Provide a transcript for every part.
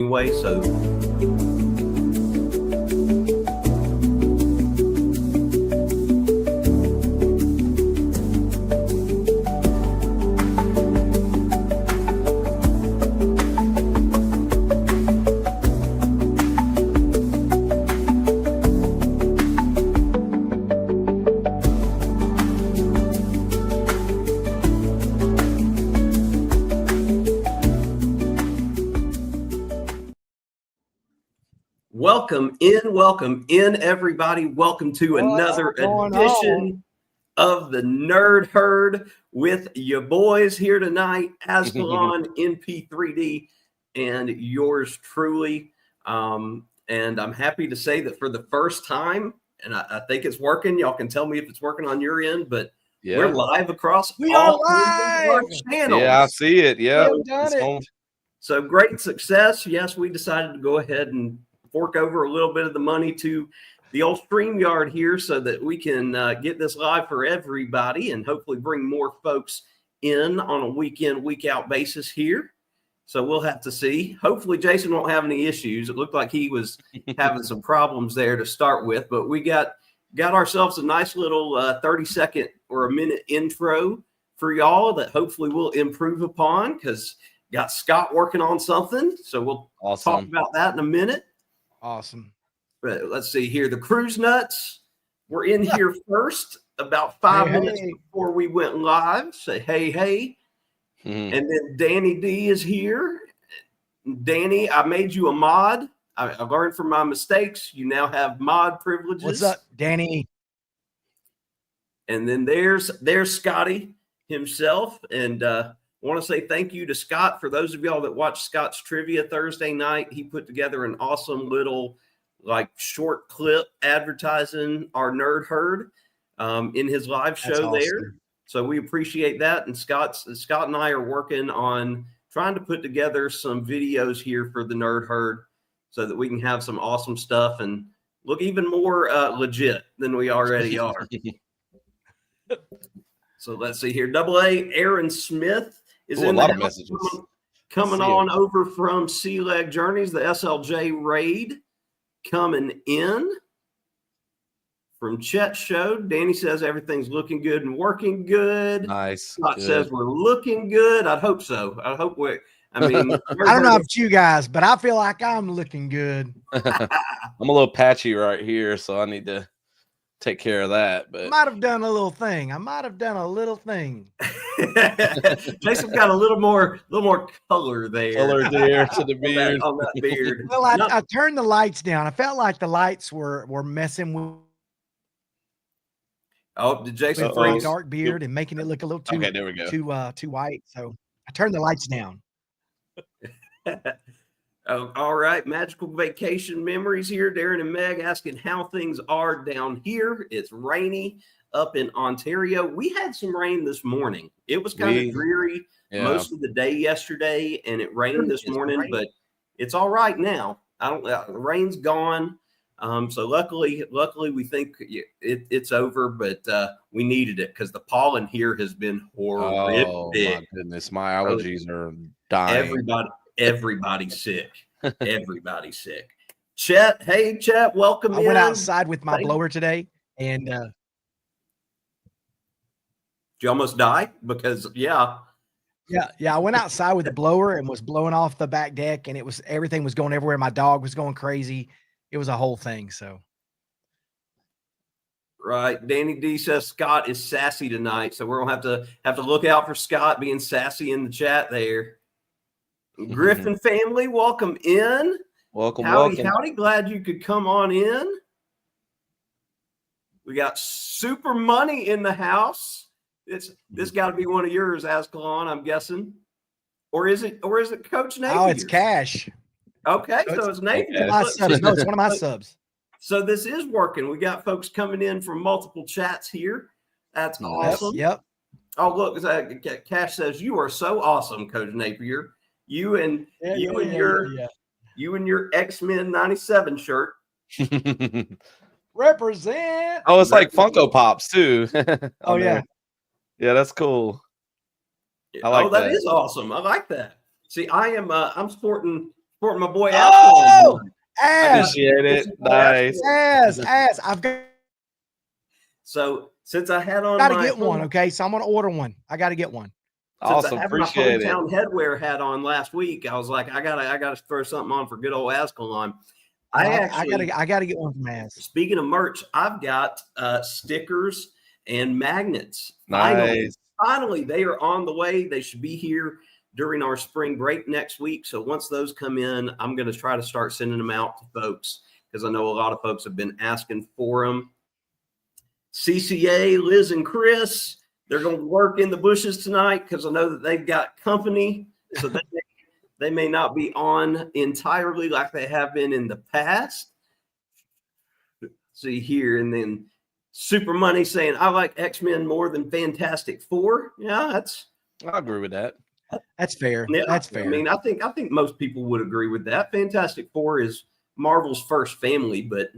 anyway, so welcome in, everybody. Welcome to another edition of the Nerd Herd with your boys here tonight, Azkhalon, NP3D, and yours truly. And I'm happy to say that for the first time, and I think it's working. Y'all can tell me if it's working on your end, but we're live across all our channels. Yeah, I see it. Yeah, so great success. Yes, we decided to go ahead and fork over a little bit of the money to the old StreamYard here so that we can get this live for everybody and hopefully bring more folks in on a week in, week out basis here. So we'll have to see. Hopefully Jason won't have any issues. It looked like he was having some problems there to start with, but we got ourselves a nice little 30-second or a minute intro for y'all that hopefully we'll improve upon, because got Scott working on something. So we'll talk about that in a minute. Awesome. But let's see here. The Cruise Nuts were in here first about 5 minutes before we went live. Say hey. And then Danny D is here. Danny, I made you a mod. I learned from my mistakes. You now have mod privileges. What's up, Danny? And then there's Scotty himself. And I want to say thank you to Scott. For those of y'all that watched Scott's trivia Thursday night, he put together an awesome little short clip advertising our Nerd Herd in his live show there. So we appreciate that. And Scott and I are working on trying to put together some videos here for the Nerd Herd so that we can have some awesome stuff and look even more legit than we already are. So let's see here. AA Aaron Smith is in a lot of messages coming on over from Sea Leg Journeys, the SLJ raid coming in from Chet Show. Danny says everything's looking good and working good. Nice. Scott says we're looking good. I hope so. I hope I don't know about you guys, but I feel like I'm looking good. I'm a little patchy right here, so I need to take care of that. But I might have done a little thing. Jason got a little more color there. Color there to the beard. on that beard. Well, I turned the lights down. I felt like the lights were messing with. Oh, did Jason freeze dark beard and making it look a little too there we go. Too white? So I turned the lights down. Oh, all right. Magical vacation memories here. Darren and Meg asking how things are down here. It's rainy up in Ontario. We had some rain this morning. It was kind of dreary most of the day yesterday, and it rained this morning, but it's all right now. The rain's gone. So luckily we think it's over, but we needed it because the pollen here has been horrific. Oh my goodness, my allergies are dying. Everybody's sick. Everybody's sick. Chet, hey Chet, welcome. I went outside with my blower today, and did you almost die? Because yeah, I went outside with the blower and was blowing off the back deck, and everything was going everywhere. My dog was going crazy. It was a whole thing. So, right. Danny D says Scott is sassy tonight, so we're gonna have to look out for Scott being sassy in the chat there. Griffin family, welcome in. Welcome. Howdy. Glad you could come on in. We got Super Money in the house. This got to be one of yours, Azkhalon, I'm guessing, or is it Coach Napier? Oh, it's Cash. Okay, so it's Napier. No, it's one of my subs. So this is working. We got folks coming in from multiple chats here. That's awesome. Yep. Oh, look, Cash says you are so awesome, Coach Napier. You and your X-Men 97 shirt. Represent. Oh, it's like Funko Pops too. Oh yeah. Yeah, that's cool. I like that is awesome. I like that. See, I'm sporting Supporting my boy Oh, Azkhalon. ass, Appreciate it. Nice. ass. I've So since I had on got to my get one. Okay, so I'm gonna order one. I got to get one. since Awesome. I had my Appreciate it. hometown headwear hat on last week, I was like, I gotta throw something on for good old Azkhalon. I gotta get one from ass. Speaking of merch, I've got stickers and magnets. Finally, Nice. finally, they are on the way. They should be here during our spring break next week. So once those come in, I'm going to try to start sending them out to folks because I know a lot of folks have been asking for them. CCA, Liz and Chris, they're going to work in the bushes tonight because I know that they've got company. So they may not be on entirely like they have been in the past. See here, and then Super Money saying, I like X-Men more than Fantastic Four. Yeah, I agree with that. That's fair. yeah, That's fair. I mean, I think most people would agree with that. Fantastic Four is Marvel's first family, but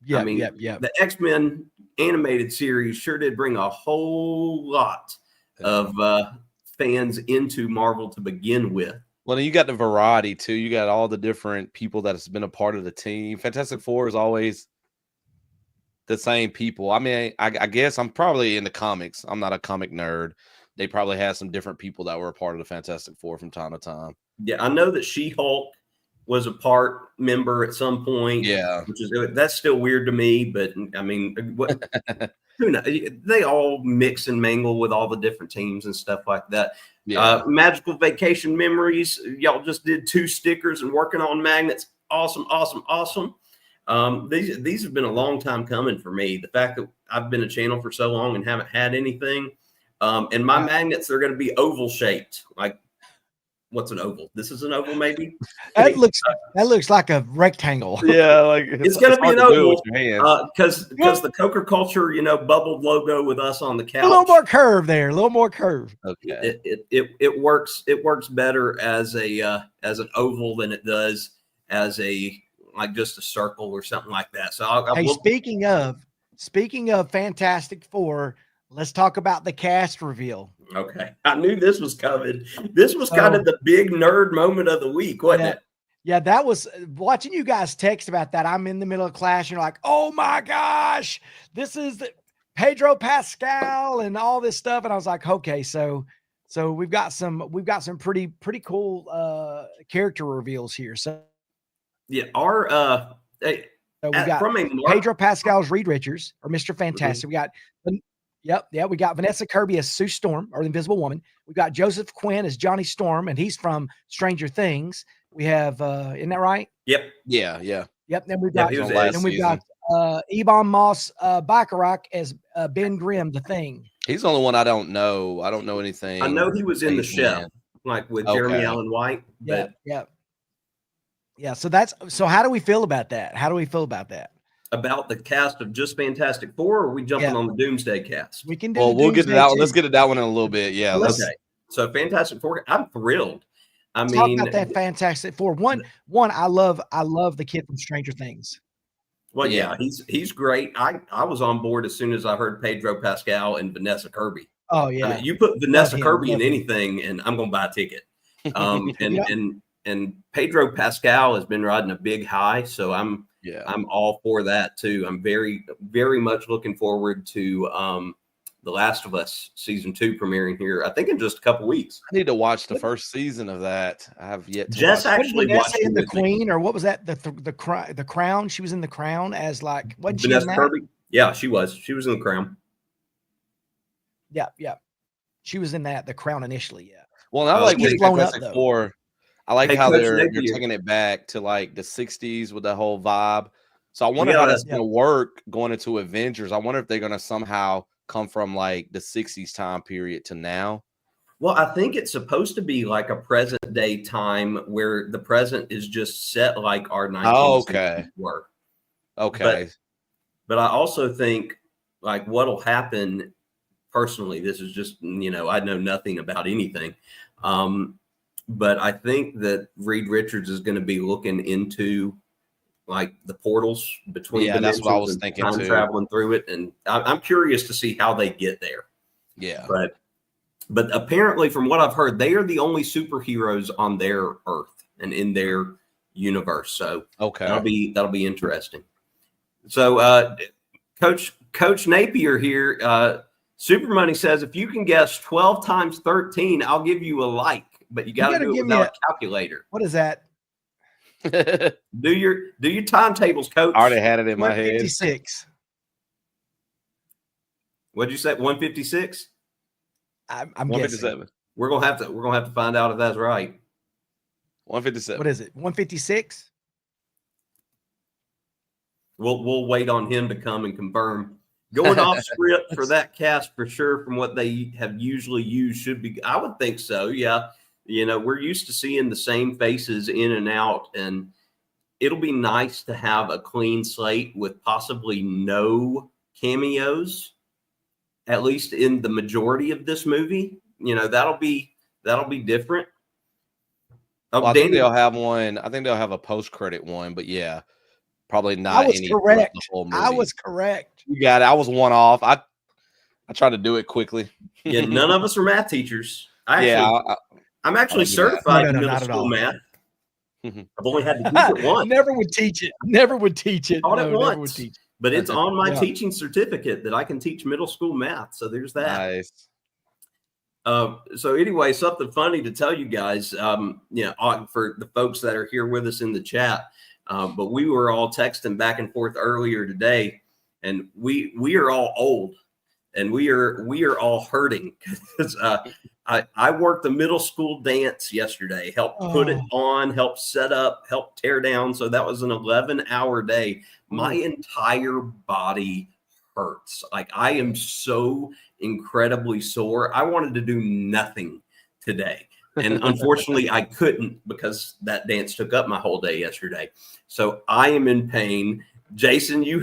yeah, I mean, yeah. the X-Men animated series sure did bring a whole lot of fans into Marvel to begin with. Well, you got the variety too. You got all the different people that has been a part of the team. Fantastic Four is always the same people. I mean, I guess I'm probably in the comics. I'm not a comic nerd. They probably had some different people that were a part of the Fantastic Four from time to time. Yeah, I know that She-Hulk was a member at some point. Yeah, that's still weird to me, but I mean, who knows? They all mix and mingle with all the different teams and stuff like that. yeah. Magical Vacation Memories. Y'all just did 2 stickers and working on magnets. Awesome. These have been a long time coming for me. The fact that I've been a channel for so long and haven't had anything. And my magnets, they're going to be oval shaped. Like, what's an oval? This is an oval, maybe. That looks like a rectangle. Yeah, like it's going to be an oval because the Coker Culture, bubbled logo with us on the couch. A little more curve there. A little more curve. Okay. It works. It works better as an oval than it does as just a circle or something like that. So speaking of Fantastic Four, let's talk about the cast reveal. Okay. I knew this was coming. This was kind of the big nerd moment of the week, wasn't it? Yeah, that was watching you guys text about that. I'm in the middle of class, and you're like, oh my gosh, this is Pedro Pascal and all this stuff. And I was like, okay, so we've got some pretty cool character reveals here. So yeah, we got Pedro Pascal's Reed Richards or Mr. Fantastic. Mm-hmm. We got Vanessa Kirby as Sue Storm or the Invisible Woman. We got Joseph Quinn as Johnny Storm, and he's from Stranger Things. We have isn't that right? Yep. Yeah. Yep. Then we've got Ebon Moss Bacharach as Ben Grimm, the Thing. He's the only one I don't know. I don't know anything. I know he was in the Chef, like with Jeremy Allen White. But yeah. So how do we feel about that? About the cast of just Fantastic Four, or are we jumping on the Doomsday cast? We can do we'll get to that one. Let's get to that one in a little bit. Yeah. Okay. So Fantastic Four, I'm thrilled. Talk about that Fantastic Four. One, I love the kid from Stranger Things. Well, yeah, he's great. I was on board as soon as I heard Pedro Pascal and Vanessa Kirby. Oh yeah. I mean, you put Vanessa Kirby in anything and I'm gonna buy a ticket. And Pedro Pascal has been riding a big high, so I'm all for that too. I'm very, very much looking forward to The Last of Us season 2 premiering here, I think in just a couple weeks. I need to watch the first season of that. I have yet to Jess watch actually watched in The Queen, or what was that? The Crown. She was in The Crown as like what? Vanessa Kirby. Yeah, she was. She was in The Crown. Yeah. She was in The Crown initially. Yeah. Well, I like Fantastic Four. I like how they're taking it back to like the 60s with the whole vibe. So I wonder how that's going to work going into Avengers. I wonder if they're going to somehow come from like the 60s time period to now. Well, I think it's supposed to be like a present day time where the present is just set like our 1960s were. Okay. But I also think like what'll happen personally, this is just, I know nothing about anything. But I think that Reed Richards is going to be looking into like the portals between dimensions. That's what I was thinking too. Traveling through it, and I'm curious to see how they get there. Yeah, but apparently, from what I've heard, they are the only superheroes on their Earth and in their universe. So Okay. that'll be interesting. So Coach Napier here, Super Money says, if you can guess 12 times 13, I'll give you a like, but you got to do it without a calculator. What is that? Do your timetables, Coach. I already had it in my head. 156. What'd you say? 156? I'm 157. guessing. We're gonna have to find out if that's right. 157. What is it? 156? We'll wait on him to come and confirm. Going off script for that cast for sure, from what they have usually used, should be. I would think so. Yeah, we're used to seeing the same faces in and out, and it'll be nice to have a clean slate with possibly no cameos, at least in the majority of this movie. That'll be different. Well, I think they'll have one. I think they'll have a post-credit one, but yeah, probably not. I was correct. The whole movie. I was correct. You got it. I was one off. I tried to do it quickly. Yeah, none of us are math teachers. I'm actually certified in middle school math. I've only had to teach it once. Never would teach it. Never would teach it. Taught it once. Never would teach it. But it's on my teaching certificate that I can teach middle school math. So there's that. Nice. So anyway, something funny to tell you guys, for the folks that are here with us in the chat, but we were all texting back and forth earlier today, and we are all old, and we are all hurting because I worked the middle school dance yesterday, helped put it on, helped set up, helped tear down. So that was an 11-hour day. My entire body hurts. Like, I am so incredibly sore. I wanted to do nothing today. And unfortunately, I couldn't because that dance took up my whole day yesterday. So I am in pain. Jason, go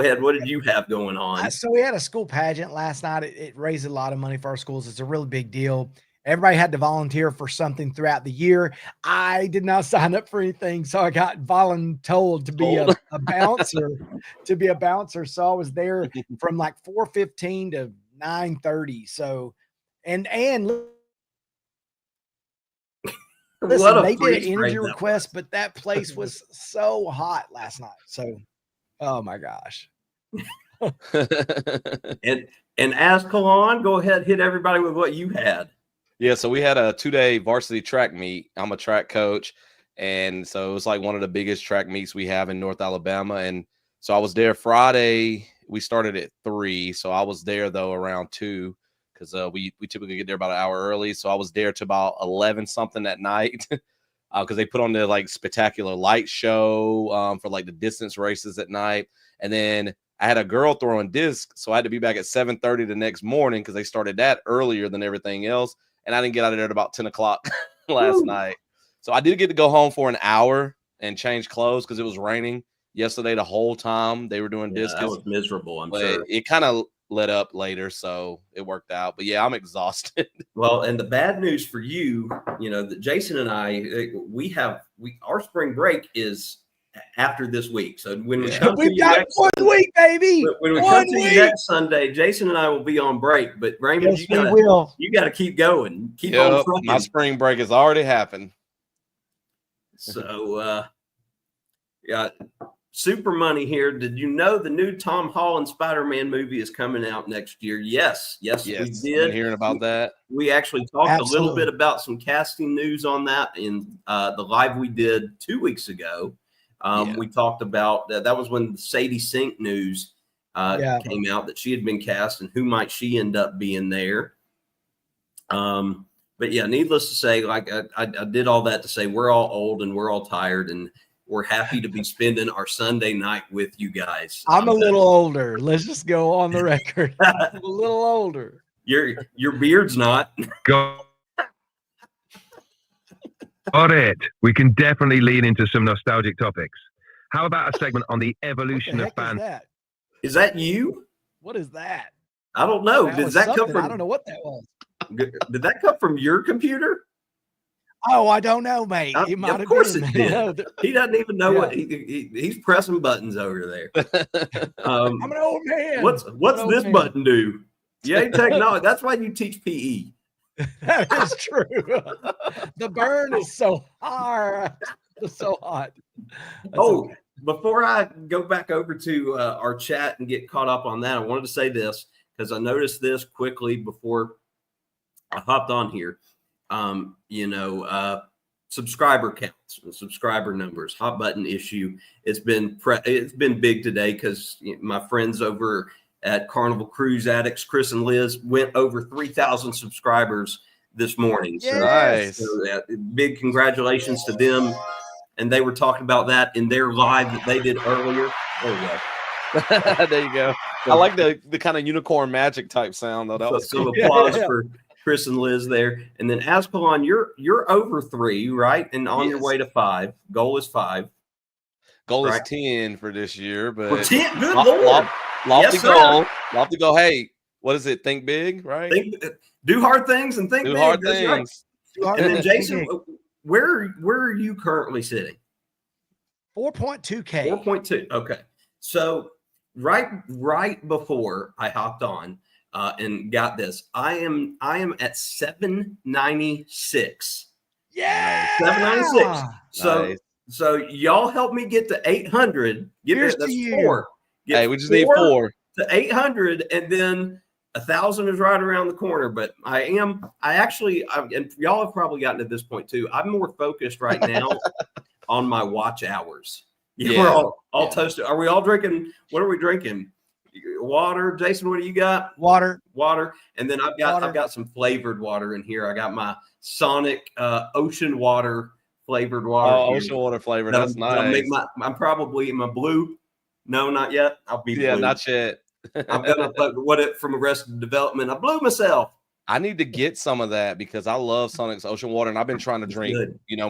ahead. What did you have going on? So we had a school pageant last night. It raised a lot of money for our schools. It's a really big deal. Everybody had to volunteer for something throughout the year. I did not sign up for anything, so I got voluntold to be a bouncer. So I was there from like 4:15 to 9:30. So, and listen, they did an interview request, but that place was so hot last night. So, oh my gosh. and Azkhalon, go ahead, hit everybody with what you had. Yeah, so we had a 2-day varsity track meet. I'm a track coach, and so it was like one of the biggest track meets we have in North Alabama. And so I was there Friday. We started at 3, so I was there though around 2 because we typically get there about an hour early. So I was there to about 11 something at night because they put on the like spectacular light show for like the distance races at night, and then I had a girl throwing discs, so I had to be back at 7:30 the next morning because they started that earlier than everything else. And I didn't get out of there at about 10 o'clock last night. So I did get to go home for an hour and change clothes because it was raining yesterday the whole time they were doing discus. That was miserable, I'm but sure. It kind of let up later, so it worked out. But yeah, I'm exhausted. Well, and the bad news for you, that Jason and I, our spring break is after this week. So when we come to you next 1 week, baby. When we come to you next Sunday, Jason and I will be on break. But Raymond, you got to keep going. Keep on trucking. My spring break has already happened. So, Super Money here. Did you know the new Tom Holland Spider-Man movie is coming out next year? Yes, we did. I'm hearing about that. We actually talked a little bit about some casting news on that in the live we did 2 weeks ago. We talked about that was when the Sadie Sink news came out that she had been cast and who might she end up being there. But yeah, needless to say, like I did all that to say we're all old and we're all tired and we're happy to be spending our Sunday night with you guys. I'm a little older. Let's just go on the record. I'm a little older. Your beard's not. Got it. We can definitely lean into some nostalgic topics. How about a segment on the evolution of fans? Is that you? What is that? I don't know. Does that come from? I don't know what that was. Did that come from your computer? Oh, I don't know, mate. It might of course been. It did. He doesn't even know what he's pressing buttons over there. I'm an old man. What's this button do? You ain't technology. That's why you teach PE. That is true. The burn is so hard. It's so hot. That's Oh, okay. before I go back over to our chat and get caught up on that, I wanted to say this because I noticed this quickly before I hopped on here. Subscriber counts and subscriber numbers, hot button issue. It's been big today because my friends over at Carnival Cruise Addicts, Chris and Liz, went over 3,000 subscribers this morning. Yes. So big congratulations to them. And they were talking about that in their live that they did earlier. There we go. There you go. I like the kind of unicorn magic type sound though. That was some cool. applause for Chris and Liz there. And then Azkhalon, you're over 3, right? And on your way to 5. Goal is 5. Goal right? is 10 for this year, but For 10, good Lord. Lofty Yes, goal. Lofty goal. Hey, what is it? Think big, right? Do hard things and think Do big. hard That's things. Right. And then Jason, where are you currently sitting? 4.2K. 4.2. Okay. So right before I hopped on and got this, I am at 796. Yeah. 796. Nice. So y'all help me get to 800. Here's that's to you. 4. Hey, we just need 4 to 800, and then 1,000 is right around the corner. But and y'all have probably gotten to this point too. I'm more focused right now on my watch hours. We're all toasted. Are we all drinking? What are we drinking? Water. Jason, what do you got? Water. And then I've got some flavored water in here. I got my Sonic ocean water flavored water. Oh, ocean water flavor. That's nice. I'm probably in my blue. No, not yet. I'll be blue. Not yet. I'm gonna put from Arrested Development. I blew myself. I need to get some of that because I love Sonic's ocean water, and I've been trying to drink,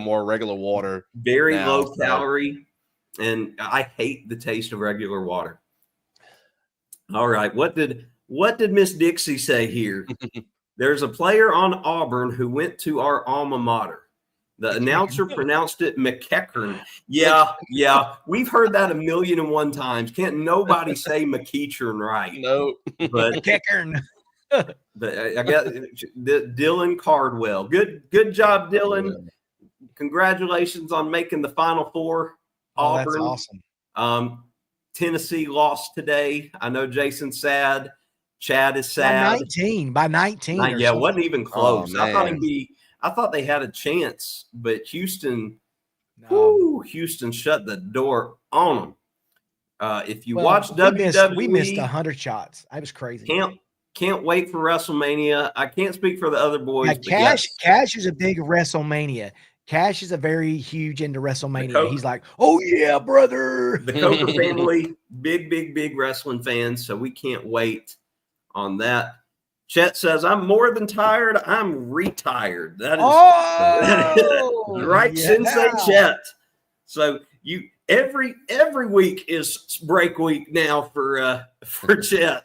more regular water. Very low calorie, and I hate the taste of regular water. All right, what did Miss Dixie say here? There's a player on Auburn who went to our alma mater. The announcer pronounced it McEachern. Yeah. We've heard that 1,000,001 times. Can't nobody say McEachern right? No, but McEachern. But I got Dylan Cardwell. Good job, Dylan. Congratulations on making the Final Four. Auburn. That's awesome. Tennessee lost today. I know Jason's sad. Chad is sad. By 19. It wasn't even close. Oh, I thought they had a chance, but Houston shut the door on them. If you watch WWE, we missed 100 shots. I was crazy. Can't wait for WrestleMania. I can't speak for the other boys. Yeah, Cash is a big WrestleMania. Cash is a very huge into WrestleMania. He's like, oh yeah, brother. The Coker family, big wrestling fans. So we can't wait on that. Chet says, I'm more than tired. I'm retired. That is right, yeah. Sensei Chet. So you every week is break week now for Chet.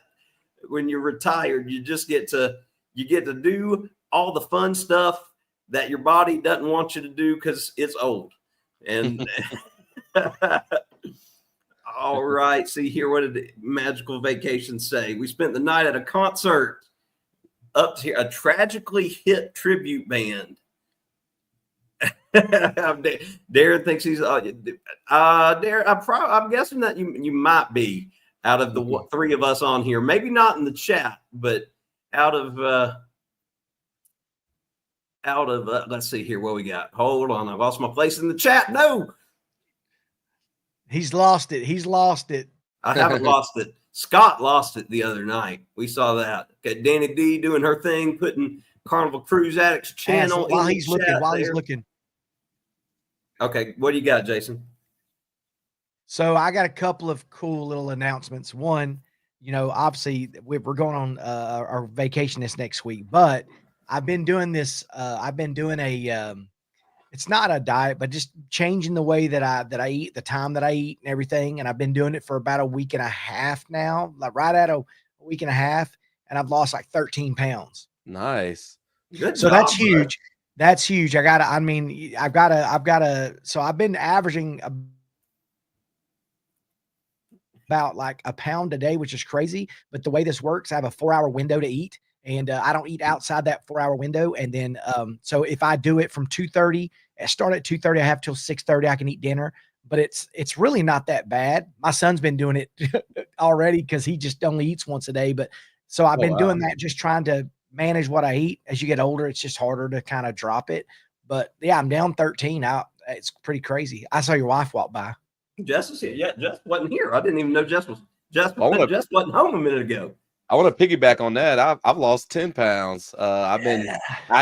When you're retired, you just get to do all the fun stuff that your body doesn't want you to do because it's old. And all right, see here, what did Magical Vacation say? We spent the night at a concert up to here, a tragically hit tribute band. Darren thinks he's Darren. I'm guessing that you might be out of the 3 of us on here. Maybe not in the chat, but out of let's see here what we got. Hold on, I lost my place in the chat. No, he's lost it. I haven't lost it. Scott lost it the other night. We saw that. Okay, Danny D doing her thing, putting Carnival Cruise Addicts channel while he's looking. Okay, what do you got, Jason? So I got a couple of cool little announcements. One, obviously we're going on our vacation this next week, but I've been doing this. I've been doing it's not a diet, but just changing the way that I eat, the time that I eat and everything. And I've been doing it for about a week and a half now, like right at a week and a half. And I've lost like 13 pounds. Nice. Good so job, that's huge. Bro. That's huge. So I've been averaging about like a pound a day, which is crazy. But the way this works, I have a 4-hour window to eat. and I don't eat outside that 4-hour window. And then, so if I do it from 2:30, I start at 2:30, I have till 6:30, I can eat dinner. But it's really not that bad. My son's been doing it already because he just only eats once a day. But so I've been doing that, just trying to manage what I eat. As you get older, it's just harder to kind of drop it. But yeah, I'm down 13 out. It's pretty crazy. I saw your wife walk by. Jess is here. Yeah, Jess wasn't here. I didn't even know Jess wasn't home a minute ago. I want to piggyback on that. I've lost 10 pounds. I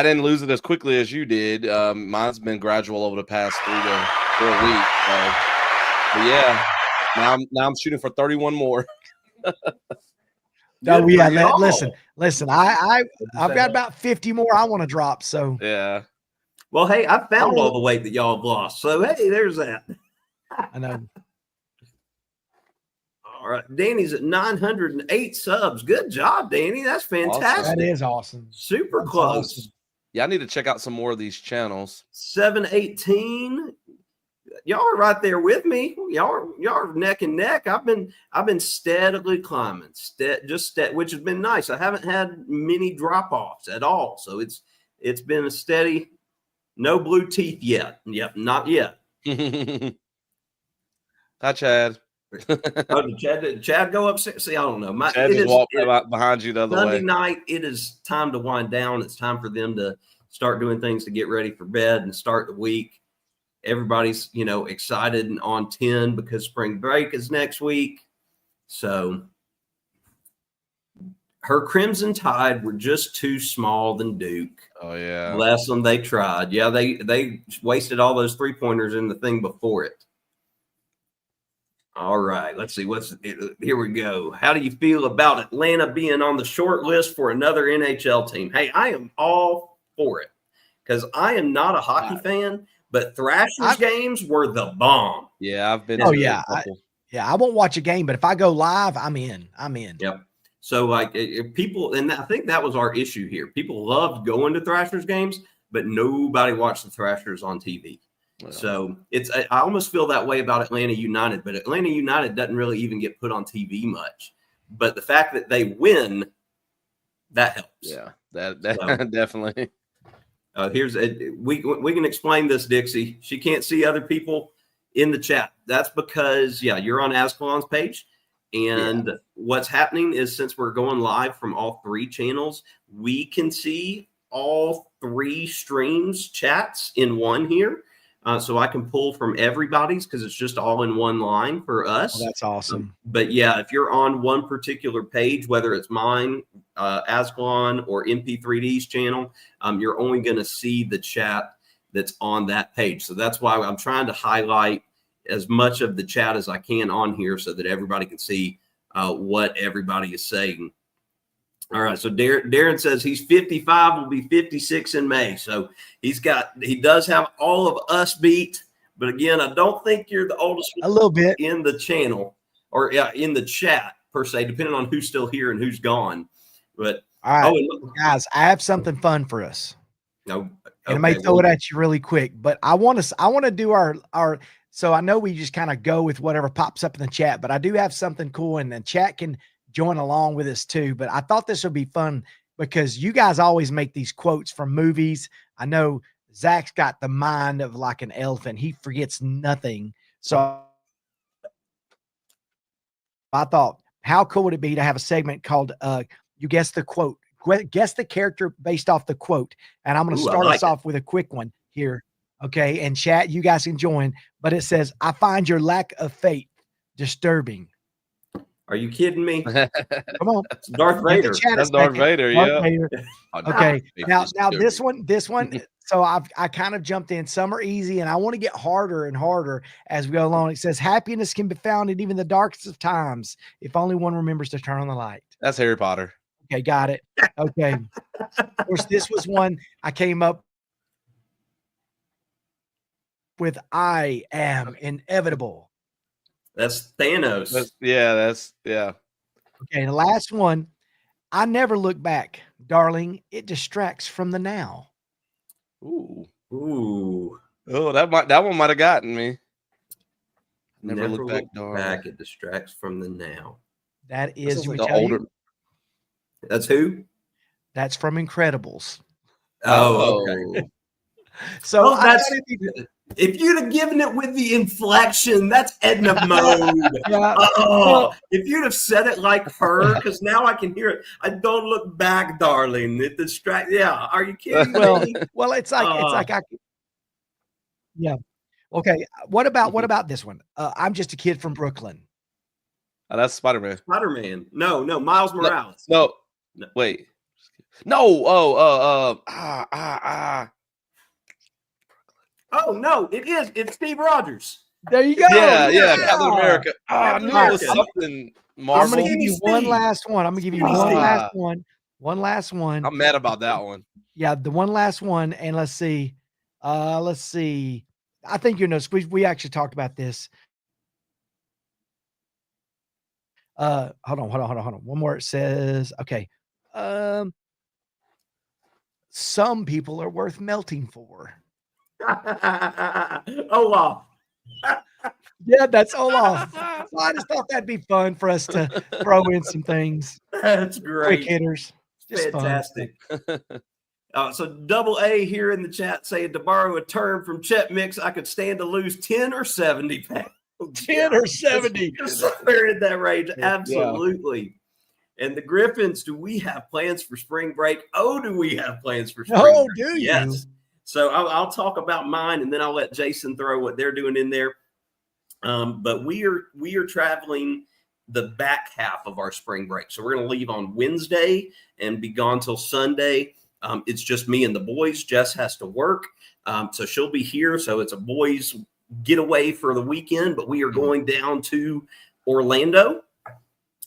didn't lose it as quickly as you did. Mine's been gradual over the past 3 to 4 weeks. But yeah, now I'm shooting for 31 more. Oh yeah, listen. I've got about 50 more I want to drop. So yeah. Well, hey, I found all the weight that y'all have lost. So hey, there's that. I know. All right, Danny's at 908 subs. Good job, Danny. That's fantastic. That is awesome. Super That's close. awesome. Yeah, I need to check out some more of these channels. 718. Y'all are right there with me. Y'all are neck and neck. I've been steadily climbing, which has been nice. I haven't had many drop-offs at all. So it's been a steady, no blue teeth yet. Yep, not yet. Hi, Chad. Oh, did Chad go upstairs? See, I don't know. Chad just walked behind you the other Sunday way. night, it is time to wind down. It's time for them to start doing things to get ready for bed and start the week. Everybody's, excited and on 10 because spring break is next week. So her Crimson Tide were just too small than Duke. Oh, yeah. Bless them. They tried. Yeah, they wasted all those 3-pointers in the thing before it. All right, let's see. Here we go. How do you feel about Atlanta being on the short list for another NHL team? Hey, I am all for it because I am not a hockey fan, but Thrashers games were the bomb. Yeah, I've been. Oh yeah, I won't watch a game, but if I go live, I'm in. Yep. So if people, and I think that was our issue here. People loved going to Thrashers games, but nobody watched the Thrashers on TV. Well, so I almost feel that way about Atlanta United, but Atlanta United doesn't really even get put on TV much. But the fact that they win, that helps. Yeah, that definitely. We can explain this, Dixie. She can't see other people in the chat. That's because you're on Azkhalon's page, and what's happening is since we're going live from all 3 channels, we can see all 3 streams chats in one here. So I can pull from everybody's because it's just all in one line for us. Oh, that's awesome. But yeah, if you're on one particular page, whether it's mine, Azkhalon, or MP3D's channel, you're only going to see the chat that's on that page. So that's why I'm trying to highlight as much of the chat as I can on here so that everybody can see what everybody is saying. All right, so Darren says he's 55, will be 56 in May. So he does have all of us beat. But again, I don't think you're the oldest a little bit in the channel or in the chat per se, depending on who's still here and who's gone. But all right, guys, I have something fun for us. No, okay, and I may throw it at you really quick, but I want to do our. So I know we just kind of go with whatever pops up in the chat, but I do have something cool, and the chat can join along with us too. But I thought this would be fun because you guys always make these quotes from movies. I know Zach's got the mind of like an elephant. He forgets nothing. So I thought, how cool would it be to have a segment called You Guess the Quote? Guess the character based off the quote. And I'm going to start us off with a quick one here. Okay. And chat, you guys can join. But it says, I find your lack of faith disturbing. Are you kidding me? Come on. It's Darth Vader. That's Darth Vader, Vader. Okay. Now this one, so I kind of jumped in. Some are easy, and I want to get harder and harder as we go along. It says, happiness can be found in even the darkest of times, if only one remembers to turn on the light. That's Harry Potter. Okay, got it. Okay. Of course, this was one I came up with. I am inevitable. That's Thanos. Okay, the last one. I never look back, darling. It distracts from the now. Ooh. Oh, that one might have gotten me. Never look back, darling. It distracts from the now. That is like older. That's who? That's from Incredibles. Oh, okay. So Oh, I that's thought it'd be- if you'd have given it with the inflection, that's Edna mode. yeah. Oh, Well- if you'd have said it like her, because now I can hear it. I don't look back, darling. It distract. Yeah, are you kidding me? Well, it's like yeah. Okay. What about this one? I'm just a kid from Brooklyn. Oh, that's Spider-Man. Spider-Man. No, Miles Morales. No, No. wait. No. Oh no, it is. It's Steve Rogers. There you go. Yeah, Captain America. I knew it was America. something I'm Marvel. gonna give you one Steve. last one. I'm gonna give you Skinny one Steve. last one. One last one. I'm mad about that one. Yeah, the one last one. And let's see. I think you know, we actually talked about this. Hold on. One more. It says, okay. Some people are worth melting for. Olaf. Yeah, that's Olaf. So I just thought that'd be fun for us to throw in some things. That's Quick great. hitters. Just fun. Fantastic. So double A here in the chat saying, to borrow a term from Chet Mix, I could stand to lose 10 or 70 pounds. 10 or 70. Just somewhere in that range. Absolutely. And the Griffins, do we have plans for spring break? Oh, do we have plans for spring Oh, break? do you? Yes. So I'll talk about mine, and then I'll let Jason throw what they're doing in there. But we are traveling the back half of our spring break. So we're going to leave on Wednesday and be gone till Sunday. It's just me and the boys. Jess has to work. So she'll be here. So it's a boys getaway for the weekend, but we are going down to Orlando,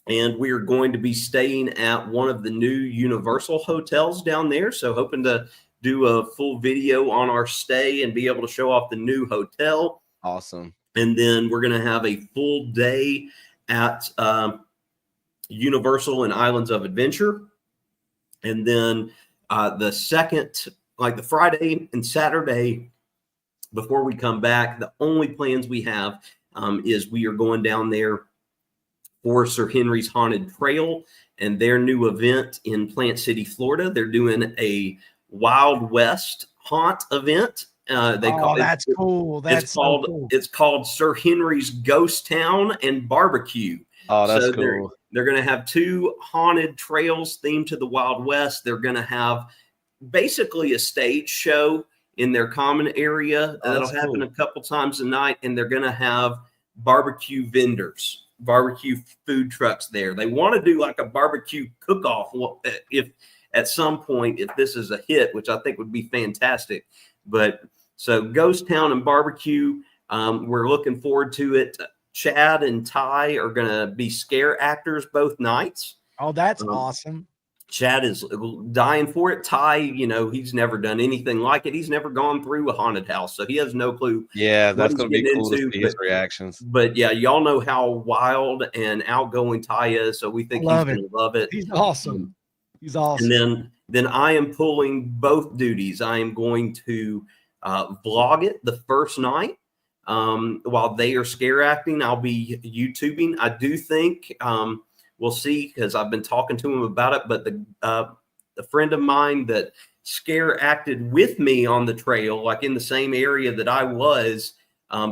and we are going to be staying at one of the new Universal hotels down there. So hoping to do a full video on our stay and be able to show off the new hotel. Awesome. And then we're going to have a full day at Universal and Islands of Adventure. And then the second, like the Friday and Saturday before we come back, the only plans we have is we are going down there for Sir Henry's Haunted Trail and their new event in Plant City, Florida. They're doing a Wild West haunt event. That's cool. That's cool. It's called Sir Henry's Ghost Town and Barbecue. Oh, that's cool. They're going to have 2 haunted trails themed to the Wild West. They're going to have basically a stage show in their common area. That'll happen a couple times a night, and they're going to have barbecue vendors, barbecue food trucks there. They want to do like a barbecue cook-off if at some point, if this is a hit, which I think would be fantastic. But so Ghost Town and Barbecue, we're looking forward to it. Chad and Ty are going to be scare actors both nights. Oh, that's awesome. Chad is dying for it. Ty, he's never done anything like it. He's never gone through a haunted house, so he has no clue. Yeah, that's going to be cool to see his reactions. But yeah, y'all know how wild and outgoing Ty is, so we think he's going to love it. He's awesome. He's awesome. And then I am pulling both duties. I am going to vlog it the first night. While they are scare acting, I'll be YouTubing. I do think we'll see, because I've been talking to him about it. But the friend of mine that scare acted with me on the trail, like in the same area that I was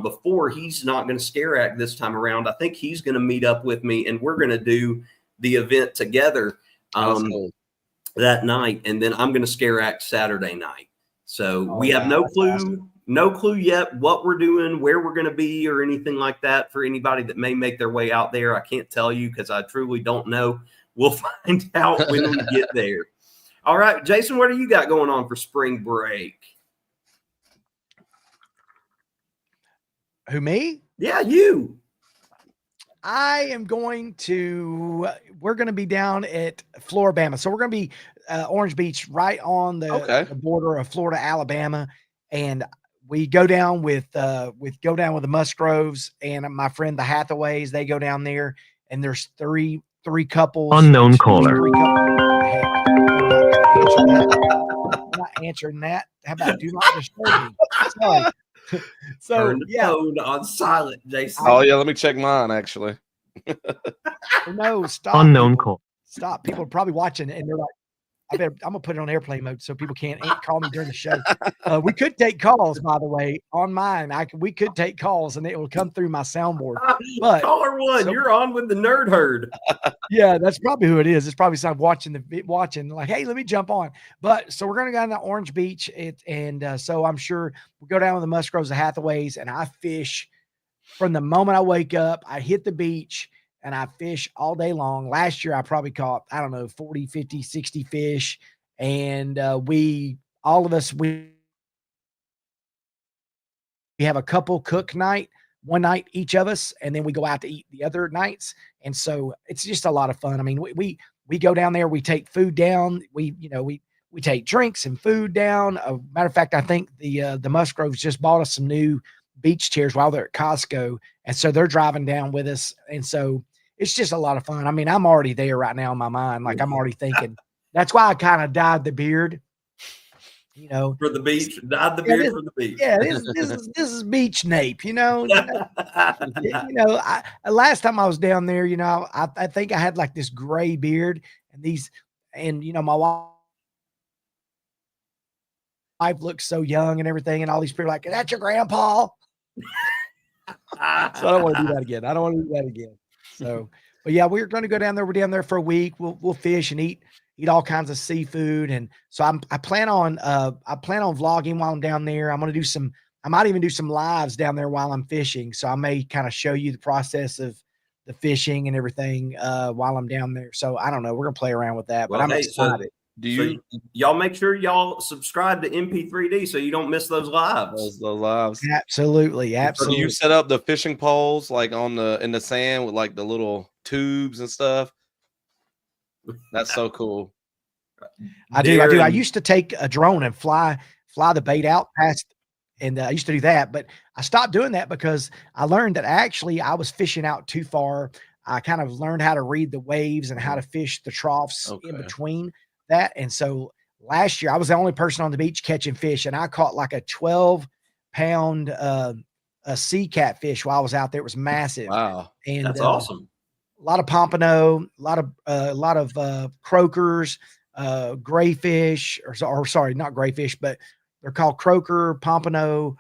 before, he's not going to scare act this time around. I think he's going to meet up with me, and we're going to do the event together that night. And then I'm going to scare act Saturday night. So we have no clue yet what we're doing, where we're going to be, or anything like that. For anybody that may make their way out there, I can't tell you because I truly don't know. We'll find out when we get there. All right, Jason, what do you got going on for spring break? Who, me? Yeah, you. I am we're going to be down at Floribama. So we're going to be Orange Beach, right on the border of Florida, Alabama. And we go down with the Musgroves and my friend, the Hathaways. They go down there, and there's three couples. Unknown caller. I'm not answering that. How about do not disturb me? Sorry. So turn the phone on silent, Jason. Oh yeah, let me check mine actually. No, stop. Unknown call. Stop. People are probably watching, and they're like, I'm gonna put it on airplane mode so people can't call me during the show. We could take calls, by the way, on mine. We could take calls and it will come through my soundboard. But Caller one, you're on with the Nerd Herd. yeah, that's probably who it is. It's probably someone watching like, hey, let me jump on. But so we're gonna go down to Orange Beach, and so I'm sure we'll go down with the Musgroves, the Hathaways, and I fish from the moment I wake up. I hit the beach and I fish all day long. Last year, I probably caught, I don't know, 40, 50, 60 fish. And we have a couple cook night, one night each of us, and then we go out to eat the other nights. And so it's just a lot of fun. I mean, we go down there, we take food down, we take drinks and food down. Matter of fact, I think the Musgroves just bought us some new beach chairs while they're at Costco. And so they're driving down with us. And so it's just a lot of fun. I mean, I'm already there right now in my mind. Like I'm already thinking, that's why I kind of dyed the beard, for the beach, dyed the beard for the beach. Yeah. This is beach nape, last time I was down there, I think I had like this gray beard and my wife looks so young and everything. And all these people are like, is that your grandpa? So I don't want to do that again. So, but yeah, we're going to go down there. We're down there for a week. We'll fish and eat all kinds of seafood. And so I plan on vlogging while I'm down there. I might even do some lives down there while I'm fishing. So I may kind of show you the process of the fishing and everything while I'm down there. So I don't know. We're going to play around with that, but I'm excited. Y'all make sure y'all subscribe to MP3D so you don't miss those lives. Those lives. Absolutely. So you set up the fishing poles like in the sand with like the little tubes and stuff. That's so cool. I do. I used to take a drone and fly the bait out past, and I used to do that, but I stopped doing that because I learned that actually I was fishing out too far. I kind of learned how to read the waves and how to fish the troughs in between that. And so last year I was the only person on the beach catching fish, and I caught like a 12-pound a sea catfish while I was out there. It was massive. Wow. And that's awesome. A lot of pompano, a lot of croakers, grayfish, or sorry, not grayfish, but they're called croaker, pompano,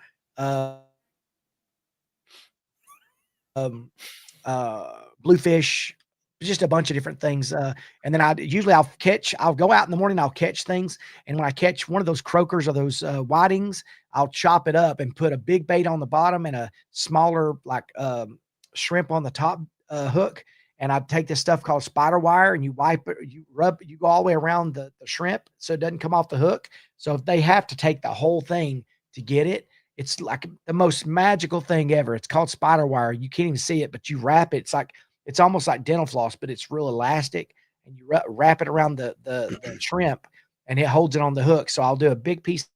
bluefish, just a bunch of different things. And then I'll go out in the morning, I'll catch things. And when I catch one of those croakers or those whitings, I'll chop it up and put a big bait on the bottom and a smaller shrimp on the top hook. And I take this stuff called spider wire, and you wipe it, you go all the way around the shrimp so it doesn't come off the hook. So if they have to take the whole thing to get it, it's like the most magical thing ever. It's called spider wire. You can't even see it, but you wrap it. It's almost like dental floss, but it's real elastic, and you wrap it around the shrimp, and it holds it on the hook. So I'll do a big piece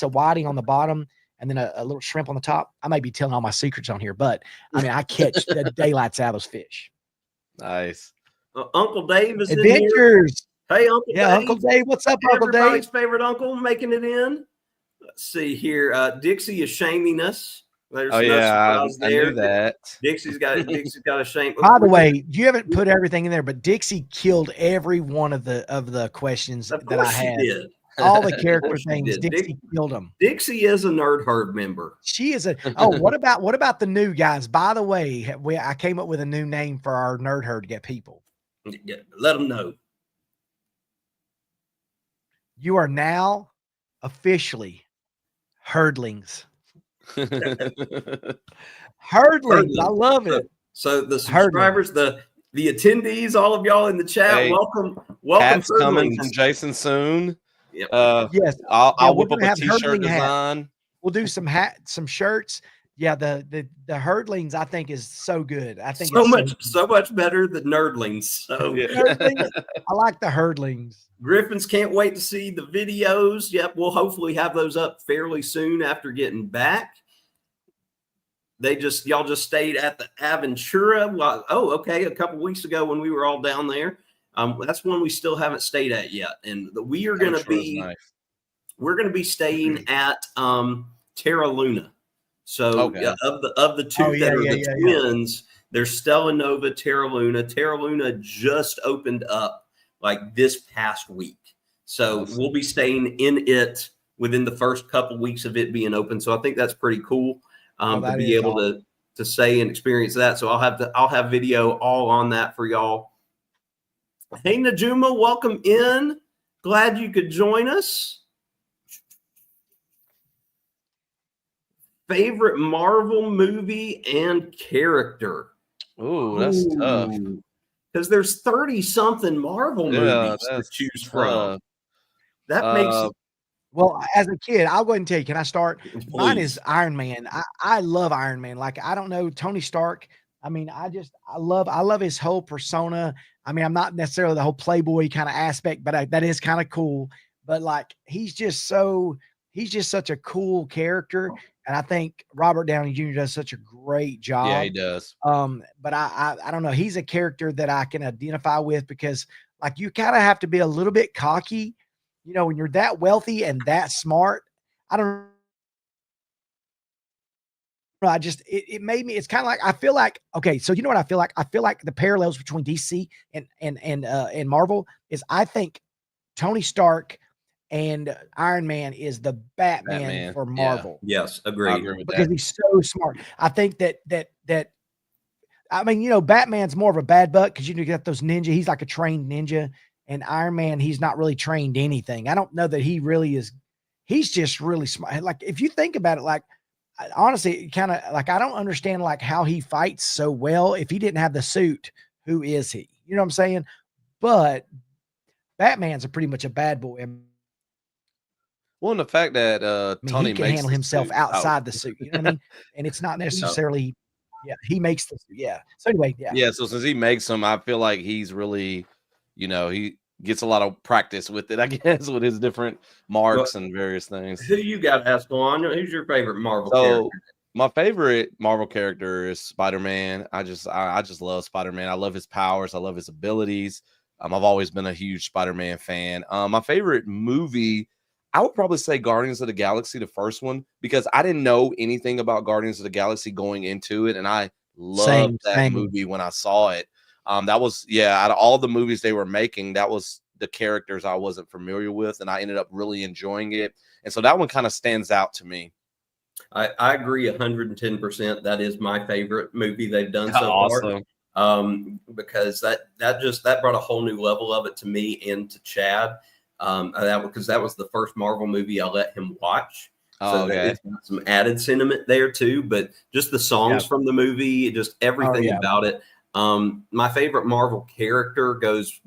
of whiting on the bottom, and then a little shrimp on the top. I may be telling all my secrets on here, but I mean, I catch the daylights out of those fish. Nice. Uncle Dave is Adventures. in here. Hey, Uncle Dave. Uncle Dave. What's up, Uncle Dave? Everybody's favorite uncle making it in. Let's see here. Dixie is shaming us. There's no surprise I there. knew that. Dixie's got a shame. By the way, you haven't put everything in there, but Dixie killed every one of the questions that I had. She did. All the character things, Dixie killed them. Dixie is a Nerd Herd member. She is what about the new guys? By the way, I came up with a new name for our Nerd Herd to get people. Yeah, let them know. You are now officially herdlings. Herdlings. I love it. So the subscribers, the attendees, all of y'all in the chat, welcome. Hats coming from Jason soon. Yep. Yes, I'll whip up a t-shirt design. We'll do some some shirts. Yeah, the herdlings I think is so good. I think so much better than nerdlings. So Herdlings, I like the herdlings. Griffins can't wait to see the videos. Yep, we'll hopefully have those up fairly soon after getting back. Y'all just stayed at the Aventura. Well, okay. A couple weeks ago when we were all down there. That's one we still haven't stayed at yet, and we are going to be staying at Terra Luna. So of the two that are the twins, There's Stella Nova, Terra Luna. Terra Luna just opened up like this past week. So Awesome. we'll be staying in it within the first couple weeks of it being open. So I think that's pretty cool to be able to say and experience that. So I'll have video all on that for y'all. Hey, Najuma, welcome in. Glad you could join us. Favorite Marvel movie and character? Ooh, that's tough. Because there's 30-something Marvel movies to choose from. That makes it. Well, as a kid, I'll go ahead and tell you. Can I start? Please. Mine is Iron Man. I love Iron Man. Like, I don't know, Tony Stark. I mean, I love his whole persona. I mean, I'm not necessarily the whole playboy kind of aspect, but that is kind of cool. But like, he's just such a cool character. And I think Robert Downey Jr. does such a great job. Yeah, he does. But I don't know. He's a character that I can identify with because like you kind of have to be a little bit cocky, you know, when you're that wealthy and that smart. I don't know. It made me, it's kind of like, I feel like, okay, so you know what I feel like? I feel like the parallels between DC and Marvel is I think Tony Stark and Iron Man is the Batman for Marvel. Yeah. Yes, agreed. I agree with because that. he's so smart. I think that I mean, you know, Batman's more of a bad buck because you got those ninja. He's like a trained ninja, and Iron Man, he's not really trained anything. I don't know that he really is. He's just really smart. Like if you think about it, like honestly, kind of like I don't understand like how he fights so well. If he didn't have the suit, who is he? You know what I'm saying? But Batman's pretty much a bad boy. Well, and the fact that Tony he can makes handle the himself suit outside the suit. You know what I mean? And it's not necessarily, he makes the suit. Yeah. So anyway, Yeah. So since he makes them, I feel like he's really, you know, he gets a lot of practice with it, I guess, with his different marks and various things. Who you got, Azkhalon? Who's your favorite Marvel character? My favorite Marvel character is Spider-Man. I just love Spider-Man. I love his powers. I love his abilities. I've always been a huge Spider-Man fan. My favorite movie, I would probably say Guardians of the Galaxy, the first one, because I didn't know anything about Guardians of the Galaxy going into it, and I loved that movie when I saw it. That was, out of all the movies they were making, that was the characters I wasn't familiar with, and I ended up really enjoying it. And so that one kind of stands out to me. I agree 110%. That is my favorite movie they've done so far. Because that brought a whole new level of it to me and to Chad. Because that was the first Marvel movie I let him watch. So it's got some added sentiment there too, but just the songs from the movie, just everything about it. My favorite Marvel character goes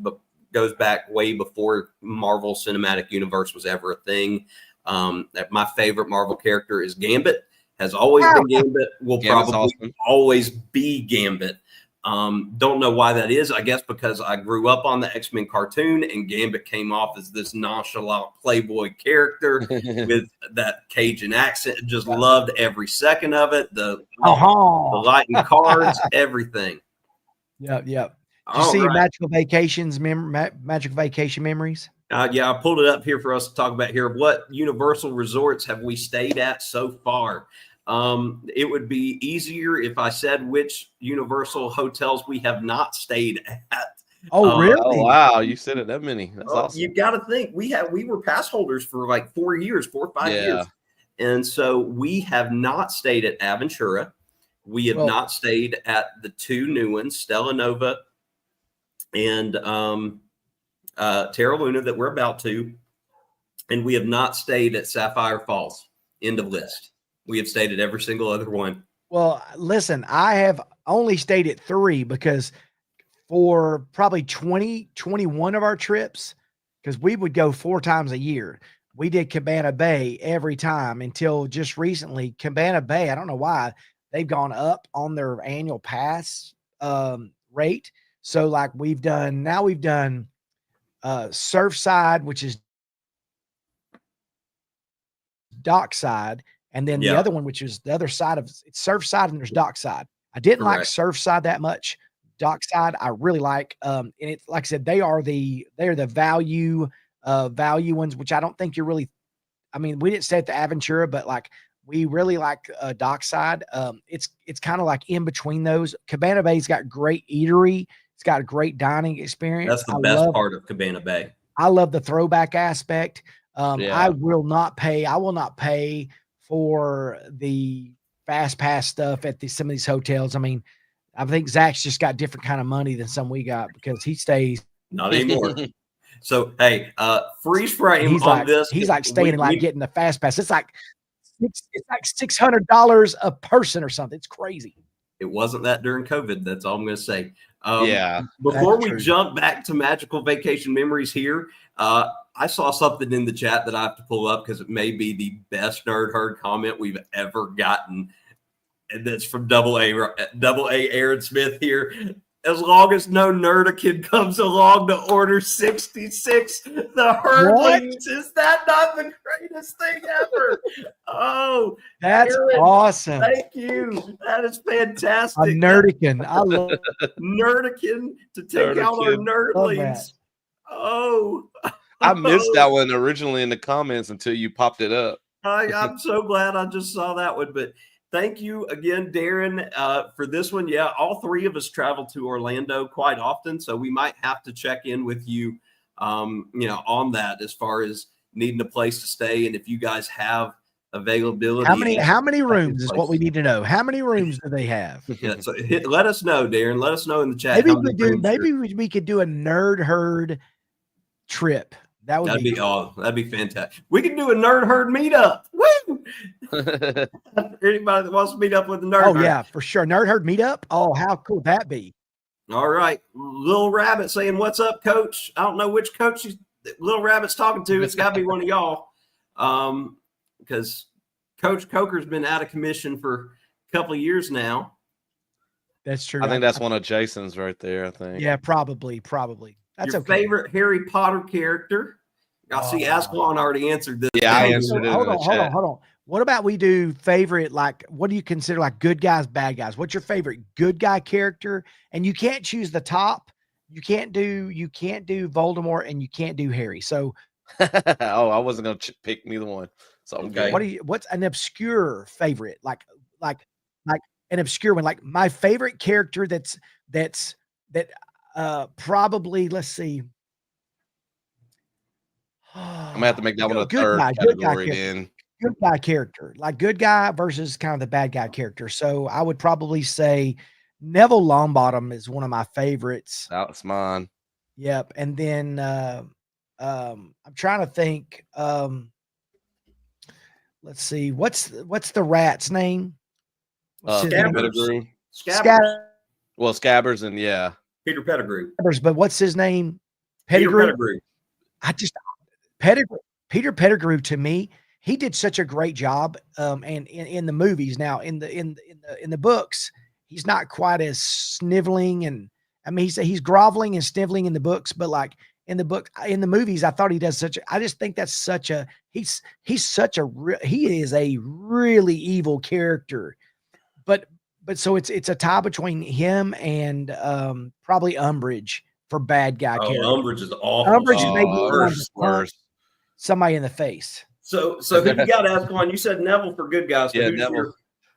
back way before Marvel Cinematic Universe was ever a thing. My favorite Marvel character is Gambit. Has always been Gambit. Will probably always be Gambit. Don't know why that is. I guess because I grew up on the X-Men cartoon and Gambit came off as this nonchalant playboy character with that Cajun accent. Just loved every second of it. The lighting cards, everything. Yep. Did you see Magical Vacation Memories? I pulled it up here for us to talk about here. What Universal resorts have we stayed at so far? It would be easier if I said which Universal hotels we have not stayed at. Oh, really? Oh, wow. You said it that many. That's awesome. You got to think we were pass holders for like 4 or 5 years. And so we have not stayed at Aventura. We have not stayed at the two new ones, Stella Nova and Terra Luna, that we're about to. And we have not stayed at Sapphire Falls. End of list. We have stayed at every single other one. Well, listen, I have only stayed at 3 because for probably 21 of our trips, because we would go 4 times a year, we did Cabana Bay every time until just recently. Cabana Bay, I don't know why, they've gone up on their annual pass rate. So like we've done Surfside, which is Dockside, and then the other one, which is the other side of it's Surfside, and there's Dockside. I didn't like Surfside that much. Dockside, I really like. And it's like I said, they are the value ones, which I don't think you're really. I mean, we didn't stay at the Aventura, but like We really like Dockside. It's kind of like in between those. Cabana Bay's got great eatery. It's got a great dining experience. That's the best part of Cabana Bay. I love the throwback aspect. Yeah. I will not pay for the fast pass stuff at some of these hotels. I mean, I think Zach's just got different kind of money than some we got because he stays. Not anymore. So hey, freeze frame He's on like, this. he's like staying like getting the fast pass. It's like $600 a person or something. It's crazy. It wasn't that during COVID. That's all I'm going to say. Yeah. Before That's we true. jump back to magical vacation memories here, I saw something in the chat that I have to pull up because it may be the best nerd herd comment we've ever gotten. And that's from Double A Aaron Smith here. As long as no nerdikin comes along to order 66, the herdlings. Is that not the greatest thing ever? Oh, That's Aaron, awesome. thank you. That is fantastic. A nerdikin. I love Nerdikin to take out our Love that. nerdlings. Oh, I missed that one originally in the comments until you popped it up. I'm so glad I just saw that one. But thank you again, Darren, for this one. Yeah, all three of us travel to Orlando quite often, so we might have to check in with you, on that as far as needing a place to stay, and if you guys have availability. How many rooms is what we need to know. How many rooms do they have? Yeah, so let us know, Darren. Let us know in the chat. Maybe we could do a nerd herd trip. That'd be cool. That'd be fantastic. We could do a nerd herd meetup. Woo! Anybody that wants to meet up with the nerd herd. Oh yeah, for sure. Nerd herd meetup. Oh, how cool would that be? All right. Little Rabbit saying, "What's up, coach?" I don't know which coach Little Rabbit's talking to. It's got to be one of y'all. Because Coach Coker's been out of commission for a couple of years now. That's true. I think that's one of Jason's right there, I think. Yeah, probably. That's your okay. favorite Harry Potter character? I see Azkhalon already answered this. Yeah, I answered it. Hold on. What about we do favorite, like, what do you consider like good guys, bad guys? What's your favorite good guy character? And you can't choose the top. You can't do Voldemort and you can't do Harry. So I wasn't gonna pick neither one. So okay. What's an obscure favorite? Like an obscure one. Like my favorite character that probably, let's see. I'm gonna have to make that one a third category then. Good guy character, like good guy versus kind of the bad guy character. So I would probably say Neville Longbottom is one of my favorites. That's mine. Yep. And then I'm trying to think. Let's see. What's the rat's name? Pettigrew. Scabbers. Well, Scabbers and yeah. Peter Pettigrew. But what's his name? Pettigrew. Peter Pettigrew, to me, he did such a great job. And in the movies now, in the books, he's not quite as sniveling, and I mean he's groveling and sniveling in the books, but like in the movies, I thought he does I just think that's he is a really evil character. But so it's a tie between him and probably Umbridge for bad guy character. Umbridge is awful. Umbridge is maybe worse. Somebody in the face. So who you got, Azkhalon? You said Neville for good guys. So yeah,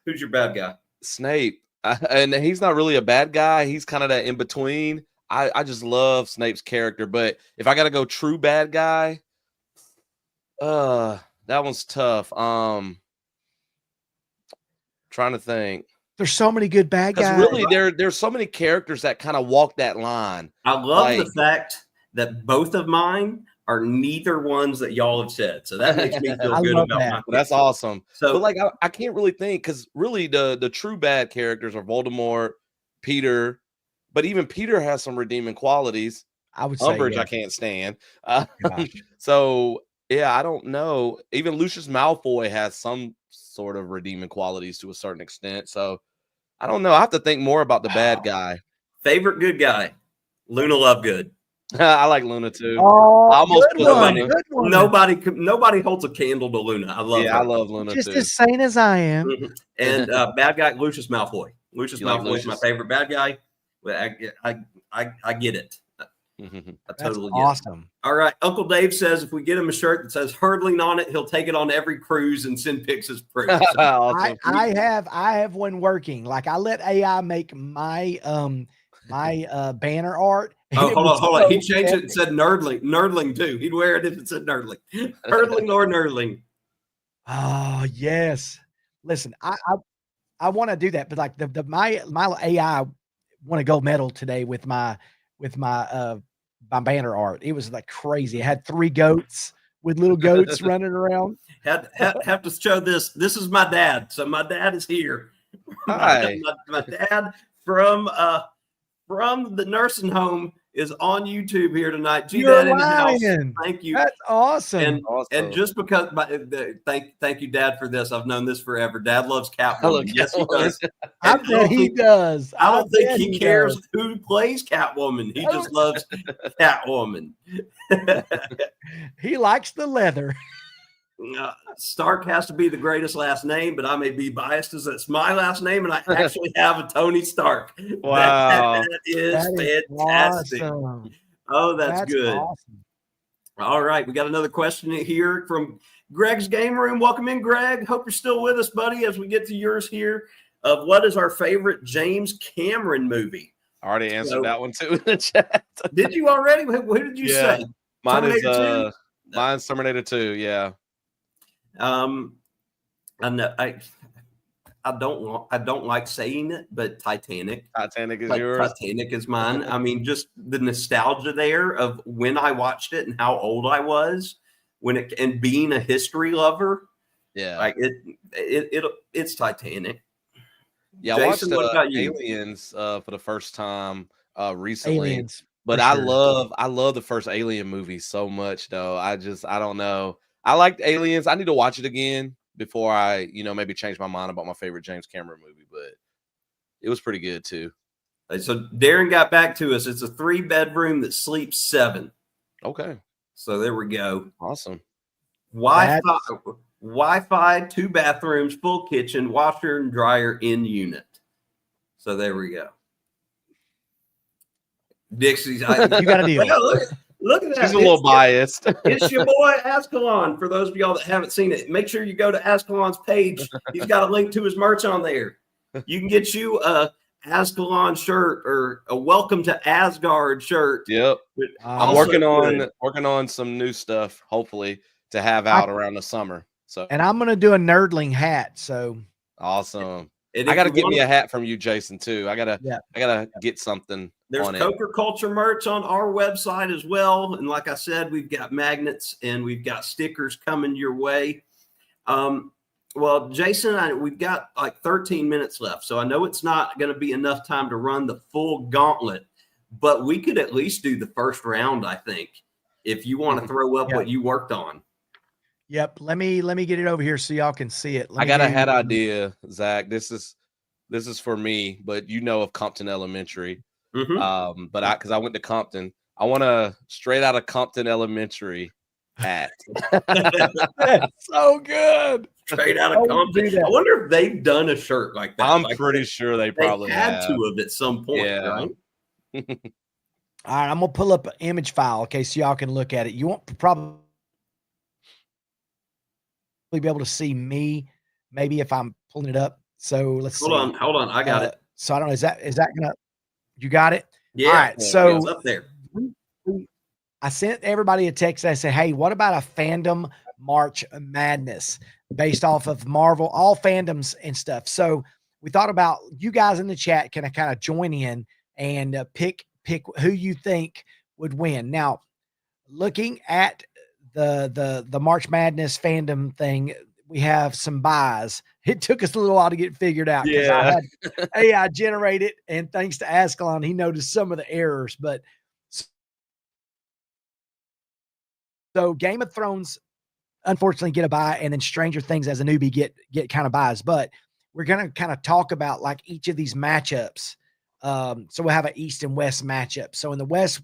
who's your bad guy? Snape. And he's not really a bad guy. He's kind of that in between. I just love Snape's character, but if I got to go true bad guy, that one's tough. Trying to think. There's so many good bad guys. Really, there's so many characters that kind of walk that line. I love the fact that both of mine are neither ones that y'all have said. So that makes me feel good about my That's awesome. So, but like I can't really think, because really the true bad characters are Voldemort, Peter, but even Peter has some redeeming qualities. I would say Umbridge, I can't stand. So yeah, I don't know. Even Lucius Malfoy has some sort of redeeming qualities to a certain extent. So I don't know. I have to think more about the bad guy. Favorite good guy, Luna Lovegood. I like Luna too. Oh, I almost put good one. Nobody holds a candle to Luna. I love her. I love Luna just too. as sane as I am. Mm-hmm. And bad guy, Lucius Malfoy. Lucius Malfoy is my favorite bad guy. I get it. I That's totally get it. awesome. All right. Uncle Dave says if we get him a shirt that says hurdling on it, he'll take it on every cruise and send pics as proof. So, Awesome. I have one working. Like I let AI make my banner art. and oh, it hold was on, hold on. He so changed it epic. and said nerdling too. He'd wear it if it said nerdling. Hurdling or nerdling. Oh yes. Listen, I want to do that, but like my AI won a gold medal today with my my banner art. It was like crazy. It had 3 goats with little goats running around. Have to show this. This is my dad. So my dad is here. Hi. My dad from the nursing home is on YouTube here tonight. G You're Dad in the house. lying. Thank you. That's awesome. And just because thank you, Dad, for this. I've known this forever. Dad loves I love Catwoman. Yes, he Catwoman. does. I And bet he does. I don't think bet he cares does. who plays Catwoman. He I just don't- loves Catwoman. He likes the leather. Stark has to be the greatest last name, but I may be biased as it's my last name, and I actually have a Tony Stark. Wow. That is That is fantastic. awesome. Oh, that's good. Awesome. All right, we got another question here from Greg's Game Room. Welcome in, Greg. Hope you're still with us, buddy, as we get to yours here. Of what is our favorite James Cameron movie? I already answered So- that one too in the chat. Did you already? Who did you Yeah. say? Mine is Terminator 2? mine's Terminator 2, yeah. I don't like saying it, but Titanic. Titanic is yours. Titanic is mine. I mean, just the nostalgia there of when I watched it and how old I was and being a history lover. Yeah. Like it's Titanic. Yeah, Jason, I what watched about you? Aliens for the first time recently. Aliens. But for I sure. love the first Alien movie so much though. I don't know. I liked Aliens. I need to watch it again before I, maybe change my mind about my favorite James Cameron movie, but it was pretty good too. So Darren got back to us. It's a 3-bedroom that sleeps 7. Okay. So there we go. Awesome. Wi-Fi, 2 bathrooms, full kitchen, washer and dryer in unit. So there we go. Dixie's. You got a deal. Look at that. She's a little biased. It's your boy Azkhalon. For those of y'all that haven't seen it, make sure you go to Azkhalon's page. He's got a link to his merch on there. You can get you a Azkhalon shirt or a Welcome to Asgard shirt. Yep. I'm Also working on some new stuff, hopefully, to have out around the summer. So And I'm gonna do a nerdling hat. So awesome. And I if gotta you get me wanna- a hat from you, Jason, too. I gotta get something. There's on it. Coker Culture merch on our website as well. And like I said, we've got magnets and we've got stickers coming your way. Well, Jason, we've got like 13 minutes left. So I know it's not going to be enough time to run the full gauntlet, but we could at least do the first round, I think, if you want to throw up what you worked on. Yep. Let me get it over here so y'all can see it. I got a hat idea, Zach. This is for me, but of Compton Elementary. Mm-hmm. But because I went to Compton, I want a straight out of Compton Elementary hat. That's so good. Straight out of Compton. I wonder if they've done a shirt like that. I'm pretty sure they probably had have. to have at some point, Yeah. right? All right, I'm gonna pull up an image file, okay, so y'all can look at it. You won't probably be able to see me, maybe if I'm pulling it up. So let's see. Hold on. I got it. So I don't know. Is that gonna? You got it? Yeah. All right. So it's up there. I sent everybody a text. I said, hey, what about a fandom March Madness based off of Marvel, all fandoms and stuff. So we thought about you guys in the chat can kind of join in and pick who you think would win. Now, looking at the March Madness fandom thing, we have some buys. It took us a little while to get figured out because I had AI generate it, and thanks to Azkhalon, he noticed some of the errors. But so Game of Thrones, unfortunately, get a buy, and then Stranger Things as a newbie get kind of buys. But we're gonna kind of talk about like each of these matchups. So we'll have an East and West matchup. So in the West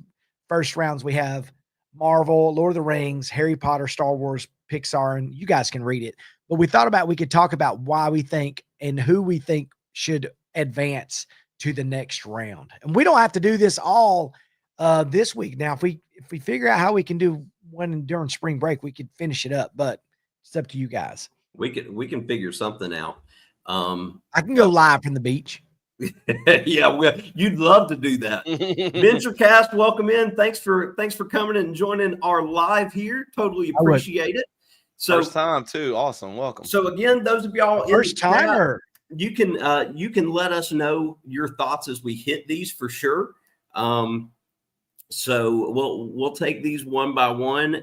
first rounds, we have Marvel, Lord of the Rings, Harry Potter, Star Wars, Pixar, and you guys can read it. But we thought about we could talk about why we think and who we think should advance to the next round. And we don't have to do this all this week. Now, if we figure out how we can do one during spring break, we could finish it up, but it's up to you guys. We can figure something out. I can go live from the beach. Yeah, you'd love to do that. VentureCast, welcome in. Thanks for coming and joining our live here. Totally appreciate it. So First time too. Awesome. Welcome. So again, those of y'all First timer. You can let us know your thoughts as we hit these for sure. So we'll take these one by one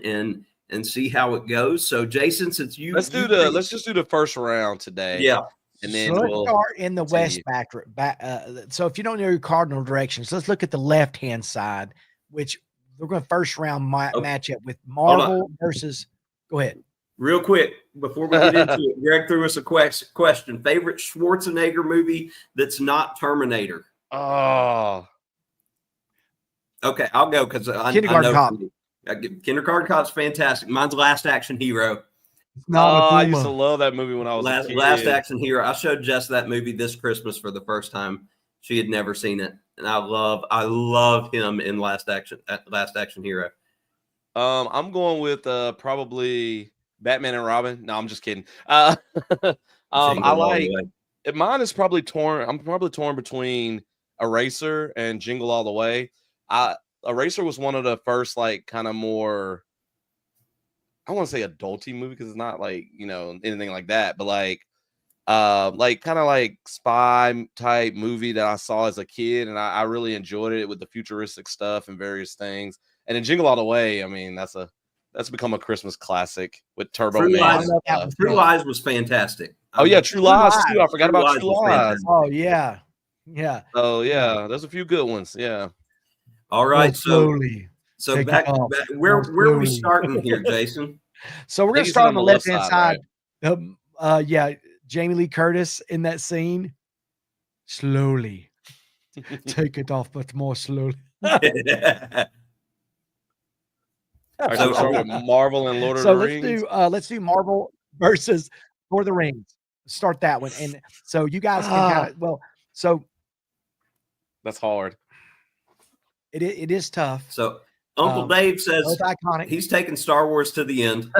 and see how it goes. So Jason, since let's just do the first round today. Yeah. And then let's start in the west back. So if you don't know your cardinal directions, let's look at the left-hand side, which we're going to first round matchup with Marvel versus. Go ahead. Real quick, before we get into it, Greg threw us a question. Favorite Schwarzenegger movie that's not Terminator? Oh. Okay, I'll go because Kindergarten Cop. Kindergarten Cop's fantastic. Mine's Last Action Hero. I used to love that movie when I was a kid. Last Action Hero. I showed Jess that movie this Christmas for the first time. She had never seen it, and I love him in Last Action Hero. I'm going with probably Batman and Robin. No, I'm just kidding. I like mine is probably torn. I'm probably torn between Eraser and Jingle All the Way. Eraser was one of the first kind of more, I want to say adulty movie because it's not anything like that, but kind of like spy type movie that I saw as a kid, and I really enjoyed it with the futuristic stuff and various things. And then Jingle All the Way, I mean, that's become a Christmas classic with Turbo Man. True Lies was fantastic. Oh yeah, True Lies too. I forgot about True Lies. Oh yeah, yeah. Oh yeah, there's a few good ones. Yeah. All right, so back where are we starting here, Jason? So we're gonna start on the left-hand side. Right? Yeah, Jamie Lee Curtis in that scene. Slowly take it off, but more slowly. All right, so start with Marvel and Lord of the Rings. Let's do Marvel versus Lord of the Rings. Start that one, and so you guys can kind of that's hard. It is tough. So Uncle Dave says iconic. He's taking Star Wars to the end.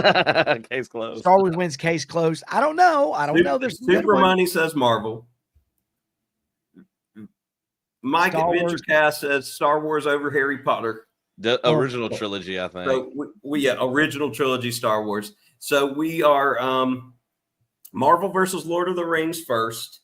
Case closed. Star Wars wins. Case closed. I don't know. There's Super Money says Marvel. Mike at VentureCast says Star Wars over Harry Potter. The original trilogy, I think. So original trilogy Star Wars. So we are Marvel versus Lord of the Rings first.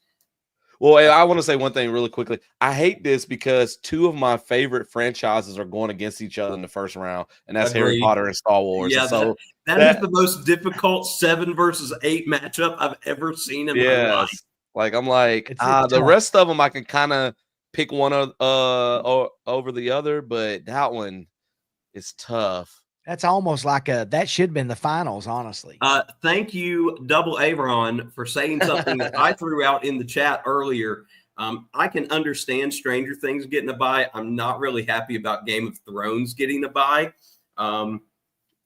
Well, I want to say one thing really quickly. I hate this because two of my favorite franchises are going against each other in the first round, and that's Harry Potter and Star Wars. Yeah, so that is the most difficult 7 versus 8 matchup I've ever seen in my life. The rest of them I can kind of pick one over the other, but that one is tough. That's almost like that should have been the finals, honestly. Thank you, Double Avron, for saying something that I threw out in the chat earlier. I can understand Stranger Things getting a bye. I'm not really happy about Game of Thrones getting a bye. But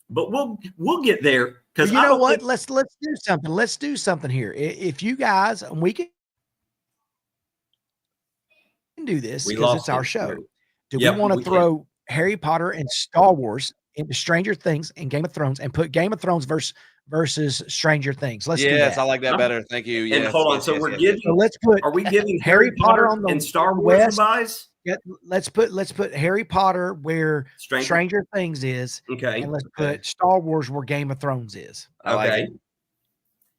we'll get there. Because you know what? Let's do something. Let's do something here. If you guys, and we can do this because it's our show. Do we want to throw Harry Potter and Star Wars into Stranger Things and Game of Thrones and put Game of Thrones versus Stranger Things? Let's do that. Yes, I like that better. Thank you. And hold on. So let's put. Are we giving Harry Potter on and Star Wars buys? Yeah, let's put Harry Potter where Stranger Things is. Okay. And let's put Star Wars where Game of Thrones is. Okay.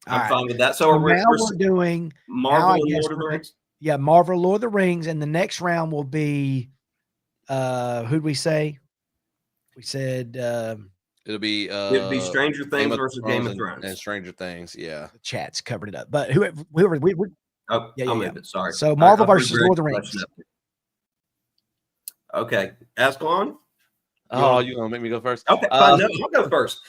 I'm fine with that. So we're doing Marvel and Lord of the Rings. Yeah, Marvel, Lord of the Rings, and the next round will be who'd we say? We said it'll be Stranger Things versus Game of Thrones and Stranger Things. Yeah, the chat's covered it up. But whoever we I'll move it. Sorry. So Marvel versus Lord of the Rings. Okay, Azkhalon. Oh, you gonna make me go first? Okay, fine. No, I'll go first.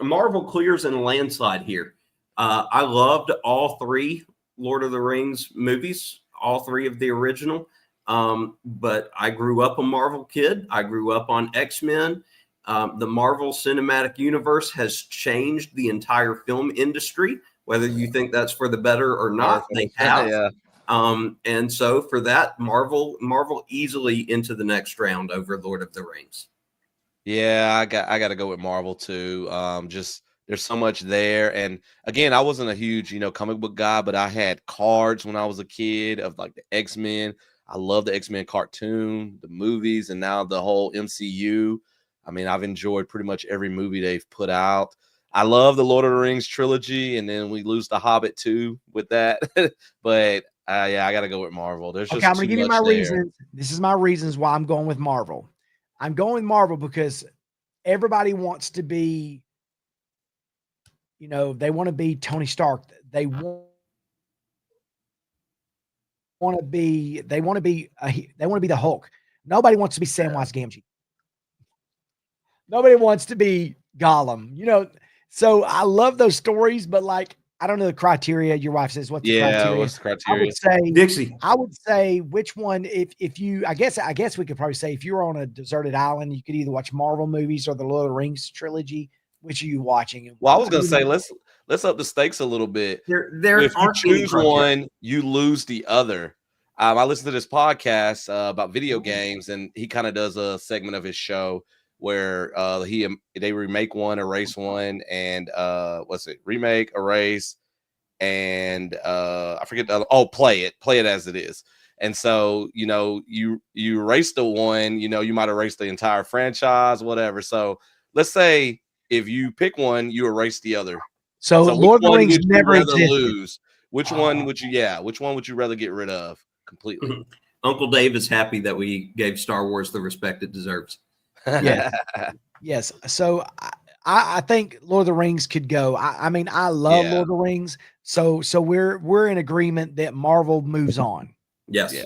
Marvel clears in a landslide here. I loved all 3 Lord of the Rings movies, all 3 of the original. But I grew up a Marvel kid. I grew up on X-Men. The Marvel Cinematic Universe has changed the entire film industry. Whether you think that's for the better or not, they have. And so for that, Marvel easily into the next round over Lord of the Rings. Yeah, I got to go with Marvel too. Just there's so much there, and again, I wasn't a huge comic book guy, but I had cards when I was a kid of like the X-Men. I love the X-Men cartoon, the movies, and now the whole MCU. I mean, I've enjoyed pretty much every movie they've put out. I love the Lord of the Rings trilogy, and then we lose the Hobbit too with that. But yeah, I got to go with Marvel. There's Okay, just I'm going to too give you much my there. reasons. This is my reasons why I'm going with Marvel. I'm going with Marvel because everybody wants to be, they want to be Tony Stark. They want to be the Hulk. Nobody wants to be Samwise Gamgee. Nobody wants to be Gollum. So I love those stories, but like I don't know the criteria. Your wife says, "What's the criteria?" What's the criteria? I would say Dixie. I would say which one. If you, I guess we could probably say if you're on a deserted island, you could either watch Marvel movies or the Lord of the Rings trilogy. Which are you watching? Well, I was gonna say let's up the stakes a little bit. There If you aren't any choose criteria. one, you lose the other. I listened to this podcast about video games, and he kind of does a segment of his show where they remake one, erase one, and remake, erase, and I forget the other. Oh, play it as it is. And so you erase the one, you might erase the entire franchise, whatever. So let's say if you pick one, you erase the other. So Lord of the Rings never existed. Lose? Which one would you rather get rid of completely? Uncle Dave is happy that we gave Star Wars the respect it deserves. Yes. Yes. So I think Lord of the Rings could go. I mean, I love Lord of the Rings. So we're in agreement that Marvel moves on. Yes. Yeah.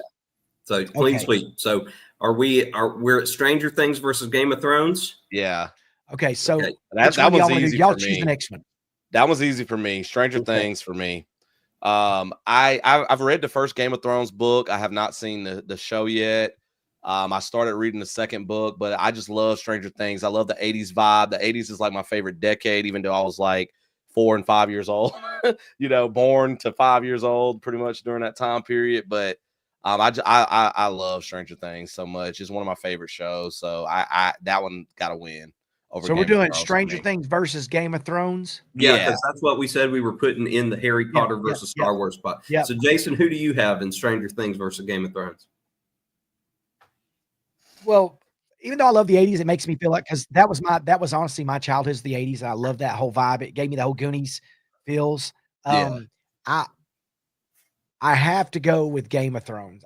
So clean sweep. So we're at Stranger Things versus Game of Thrones? Yeah. Okay. So that one's easy y'all for choose me. the next one. That was easy for me. Stranger Things for me. I've read the first Game of Thrones book. I have not seen the show yet. I started reading the second book, but I just love Stranger Things. I love the 80s vibe. The 80s is like my favorite decade, even though I was like 4 and 5 years old, born to 5 years old pretty much during that time period. But I love Stranger Things so much. It's one of my favorite shows. So I that one got to win. So we're doing Stranger Things versus Game of Thrones. Yeah, because that's what we said we were putting in the Harry Potter versus Star Wars spot. Yeah. So Jason, who do you have in Stranger Things versus Game of Thrones? Well, even though I love the 80s, it makes me feel like because that was honestly my childhood is the 80s. And I love that whole vibe. It gave me the whole Goonies feels. I have to go with Game of Thrones.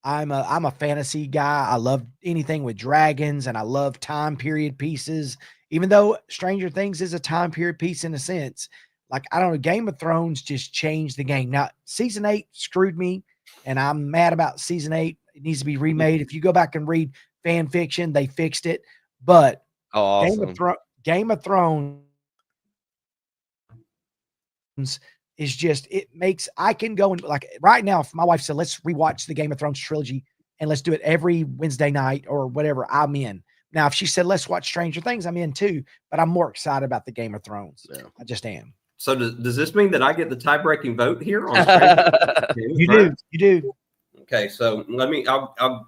I'm a fantasy guy. I love anything with dragons and I love time period pieces. Even though Stranger Things is a time period piece in a sense, like I don't know, Game of Thrones just changed the game. Now, season 8 screwed me, and I'm mad about season 8. It needs to be remade. If you go back and read fan fiction, they fixed it. But awesome. Game of Thrones is just, it makes, I can go and like right now, if my wife said, let's rewatch the Game of Thrones trilogy and let's do it every Wednesday night or whatever, I'm in. Now, if she said, let's watch Stranger Things, I'm in too, but I'm more excited about the Game of Thrones. Yeah. I just am. So does this mean that I get the tie-breaking vote here on Stranger Things? You do. Okay, so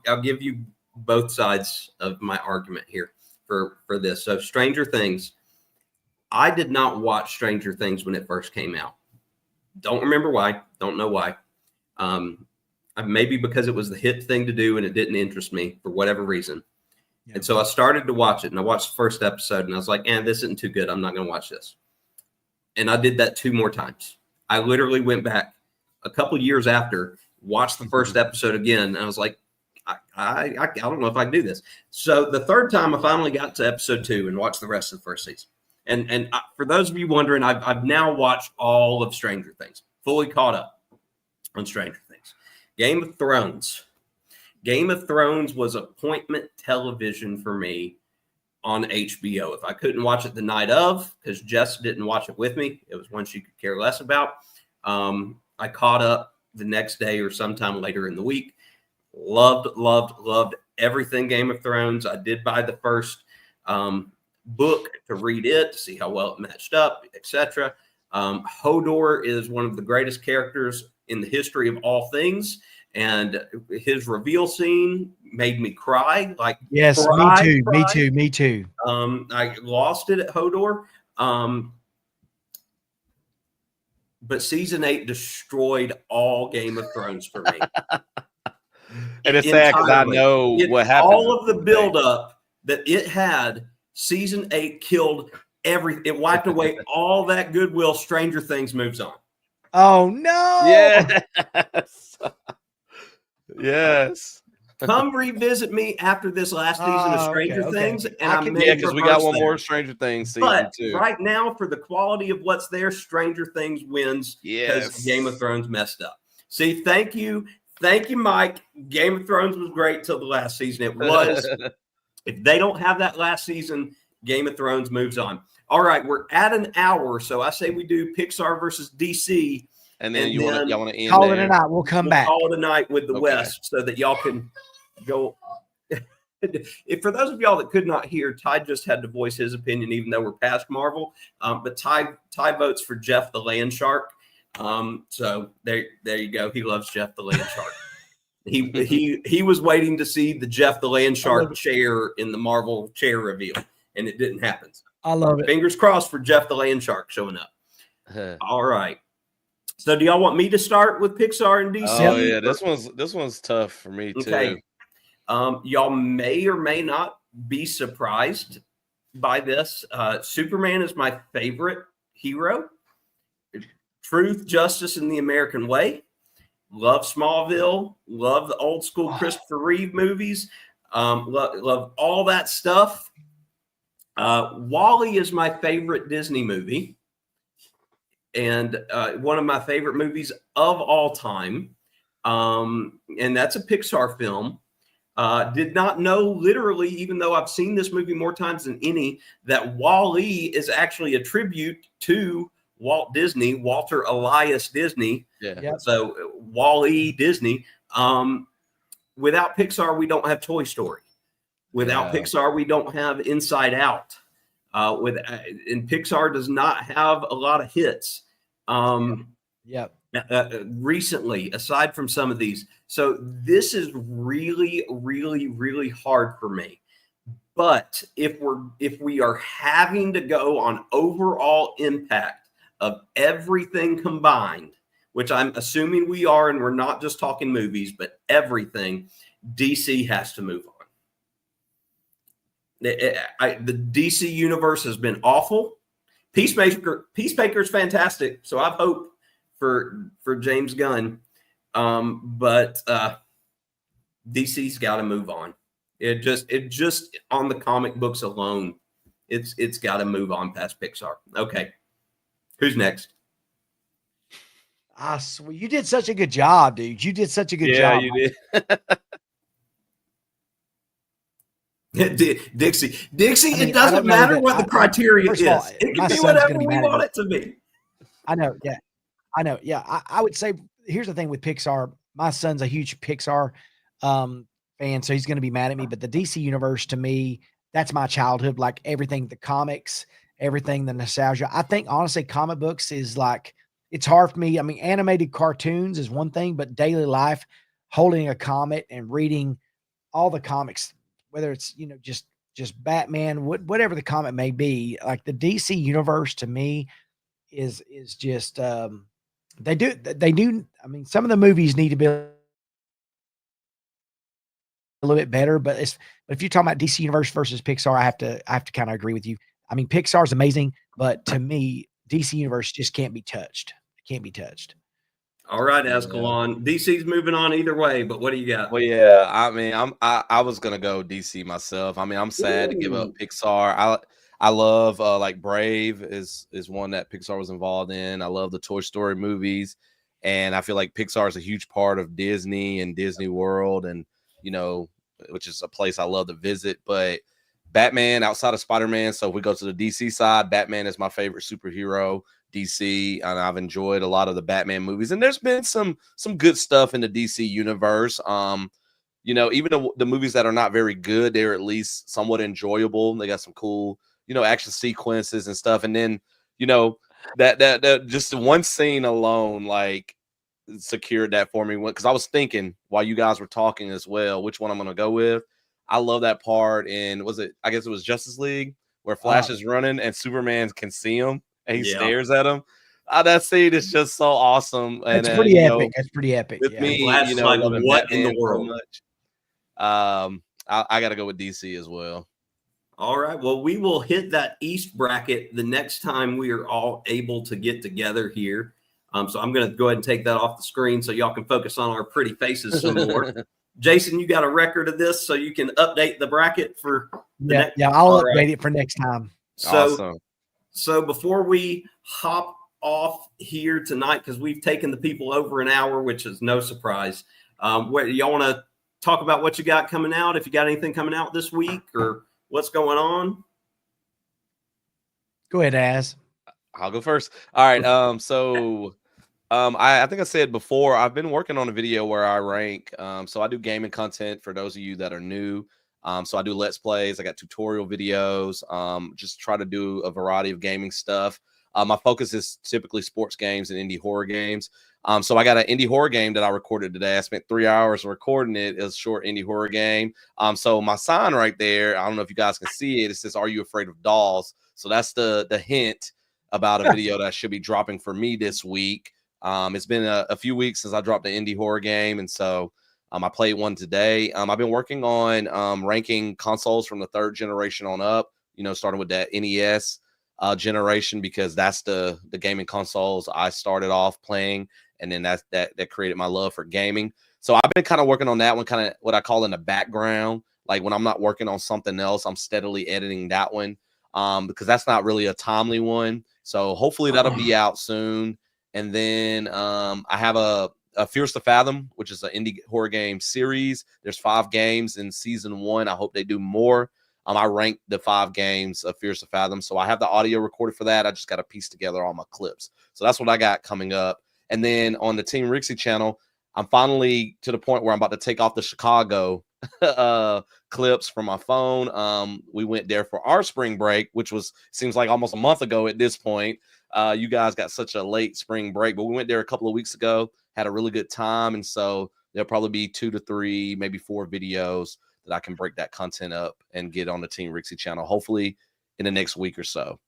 I'll give you both sides of my argument here for this. So Stranger Things, I did not watch Stranger Things when it first came out. Don't remember why. Don't know why. Maybe because it was the hip thing to do and it didn't interest me for whatever reason. Yeah. And so I started to watch it and I watched the first episode and I was like, this isn't too good. I'm not going to watch this. And I did that 2 more times. I literally went back a couple years after, watched the first episode again. And I was like, I don't know if I can do this. So the third time I finally got to episode 2 and watched the rest of the first season. And for those of you wondering, I've now watched all of Stranger Things, fully caught up on Stranger Things. Game of Thrones. Game of Thrones was appointment television for me on HBO. If I couldn't watch it the night of, because Jess didn't watch it with me, it was one she could care less about. I caught up the next day or sometime later in the week. Loved everything Game of Thrones. I did buy the first book to read it, to see how well it matched up, etc. Hodor is one of the greatest characters in the history of all things. And his reveal scene made me cry. Like, Yes, cry, me too. cry. Me too. Me too. I lost it at Hodor. But season 8 destroyed all Game of Thrones for me. And it's sad because I know what happened. All of the buildup that it had, season 8 killed everything. It wiped away all that goodwill. Stranger Things moves on. Oh no! Yes. Yes. Come revisit me after this last season of Stranger Things, and I may because we got one more Stranger Things season 2. Right now, for the quality of what's there, Stranger Things wins because Game of Thrones messed up. See, thank you, Mike. Game of Thrones was great till the last season. It was. If they don't have that last season, Game of Thrones moves on. All right, we're at an hour, so I say we do Pixar versus DC. And then y'all want to end call it a night. We'll come back. Call it a night with the West so that y'all can go. If for those of y'all that could not hear, Ty just had to voice his opinion, even though we're past Marvel. But Ty votes for Jeff the Land Shark. So there you go. He loves Jeff the Land Shark. He was waiting to see the Jeff the Land Shark chair in the Marvel chair reveal, and it didn't happen. I love it. Fingers crossed for Jeff the Land Shark showing up. All right. So do y'all want me to start with Pixar and DC? Oh yeah, this one's tough for me too. Okay. Y'all may or may not be surprised by this. Superman is my favorite hero. Truth, justice, and the American way. Love Smallville. Love the old school Christopher Reeve movies. Love all that stuff. WALL-E is my favorite Disney movie. And one of my favorite movies of all time. And that's a Pixar film. Did not know, literally, even though I've seen this movie more times than any, that WALL-E is actually a tribute to Walt Disney, Walter Elias Disney. Yeah. Yep. So WALL-E Disney. Without Pixar, we don't have Toy Story. Without Pixar, we don't have Inside Out. And Pixar does not have a lot of hits. Recently, aside from some of these. So this is really, really, really hard for me. But if we are having to go on overall impact of everything combined, which I'm assuming we are, and we're not just talking movies, but everything, DC has to move on. The DC universe has been awful. Peacemaker's fantastic, so I've hope for James Gunn, but DC's got to move on. It just on the comic books alone, it's got to move on past Pixar. Okay, who's next? I swear, you did such a good job, dude. You did such a good job. Yeah, you did. Dixie, it doesn't matter what the criteria is. It can be whatever we want it to be. I know. Yeah. I would say, here's the thing with Pixar. My son's a huge Pixar fan, so he's going to be mad at me. But the DC universe, to me, that's my childhood. Like everything, the comics, everything, the nostalgia. I think, honestly, comic books is like, it's hard for me. I mean, animated cartoons is one thing, but daily life, holding a comic and reading all the comics, whether it's, just Batman, whatever the comic may be, like the DC universe to me is just, they do. I mean, some of the movies need to be a little bit better, but if you're talking about DC universe versus Pixar, I have to kind of agree with you. I mean, Pixar is amazing, but to me, DC universe just can't be touched. It can't be touched. All right, Azkhalon. DC's moving on either way, but what do you got? Well, yeah, I mean, I was gonna go DC myself. I mean, I'm sad to give up Pixar. I love like Brave is one that Pixar was involved in. I love the Toy Story movies, and I feel like Pixar is a huge part of Disney and Disney World, and which is a place I love to visit. But Batman, outside of Spider-Man, so if we go to the DC side, Batman is my favorite superhero. DC, and I've enjoyed a lot of the Batman movies, and there's been some good stuff in the DC universe. Even the movies that are not very good, they're at least somewhat enjoyable. They got some cool, action sequences and stuff. And then, that just one scene alone, like secured that for me because I was thinking while you guys were talking as well, which one I'm going to go with. I love that part in, I guess it was Justice League where Flash is running and Superman can see him and he stares at him. That scene is just so awesome. And That's pretty epic. That's pretty epic. With me, Flash is like, loving what Batman in the world? so much. I got to go with DC as well. All right. Well, we will hit that East bracket the next time we are all able to get together here. So I'm going to go ahead and take that off the screen so y'all can focus on our pretty faces some more. Jason, you got a record of this so you can update the bracket for the next. Yeah, I'll update it for next time. So before we hop off here tonight, because we've taken the people over an hour, which is no surprise. Y'all want to talk about what you got coming out? If you got anything coming out this week or what's going on? Go ahead, Az. I'll go first. All right. I think I said before, I've been working on a video where I rank. So I do gaming content for those of you that are new. So I do Let's Plays. I got tutorial videos. Just try to do a variety of gaming stuff. My focus is typically sports games and indie horror games. So I got an indie horror game that I recorded today. I spent 3 hours recording it. It's a short indie horror game. So my sign right there, I don't know if you guys can see it. It says, "Are you afraid of dolls?" So that's the hint about a video that should be dropping for me this week. It's been a few weeks since I dropped an indie horror game. And so I played one today. I've been working on ranking consoles from the 3rd generation on up, starting with that NES generation, because that's the gaming consoles I started off playing. And then that created my love for gaming. So I've been kind of working on that one, kind of what I call in the background. Like when I'm not working on something else, I'm steadily editing that one because that's not really a timely one. So hopefully that'll be out soon. And then I have a Fierce to Fathom, which is an indie horror game series. There's 5 games in season 1. I hope they do more. I ranked the 5 games of Fierce to Fathom. So I have the audio recorded for that. I just got to piece together all my clips. So that's what I got coming up. And then on the Team Rixie channel, I'm finally to the point where I'm about to take off the Chicago clips from my phone. We went there for our spring break, which seems like almost a month ago at this point. You guys got such a late spring break, but we went there a couple of weeks ago, had a really good time. And so there'll probably be 2 to 3, maybe 4 videos that I can break that content up and get on the Team Rixie channel, hopefully in the next week or so.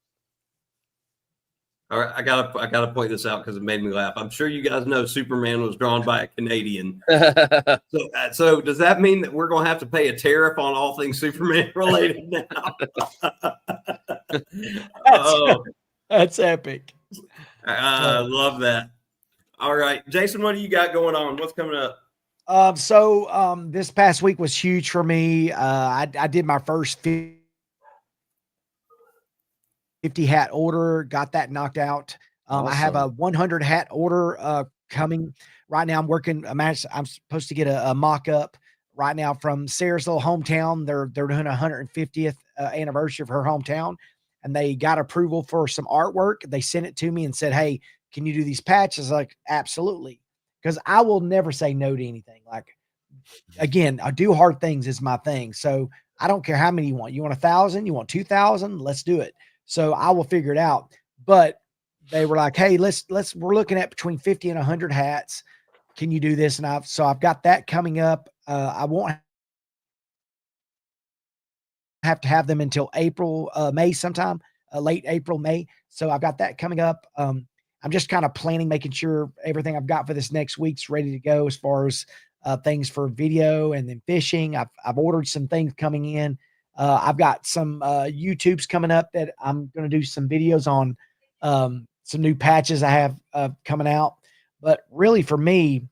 All right, I gotta point this out because it made me laugh. I'm sure you guys know Superman was drawn by a Canadian. So does that mean that we're gonna have to pay a tariff on all things Superman related now? That's epic. I love that. All right, Jason, what do you got going on? What's coming up? This past week was huge for me. I did my first 50 hat order, got that knocked out. Awesome. I have a 100 hat order coming right now. I'm supposed to get a mock-up right now from Sarah's little hometown. They're doing 150th anniversary of her hometown, and they got approval for some artwork. They sent it to me and said, "Hey, can you do these patches?" Like, absolutely. Because I will never say no to anything. Like, again, I do hard things is my thing. So I don't care how many you want. You want 1,000? You want 2,000? Let's do it. So I will figure it out. But they were like, "Hey, we're looking at between 50 and 100 hats. Can you do this?" And I've got that coming up. I won't have to have them until May sometime, late April, May. So I've got that coming up. I'm just kind of planning, making sure everything I've got for this next week's ready to go as far as things for video and then fishing. I've ordered some things coming in. I've got some YouTubes coming up that I'm going to do some videos on, some new patches I have coming out. But really for me,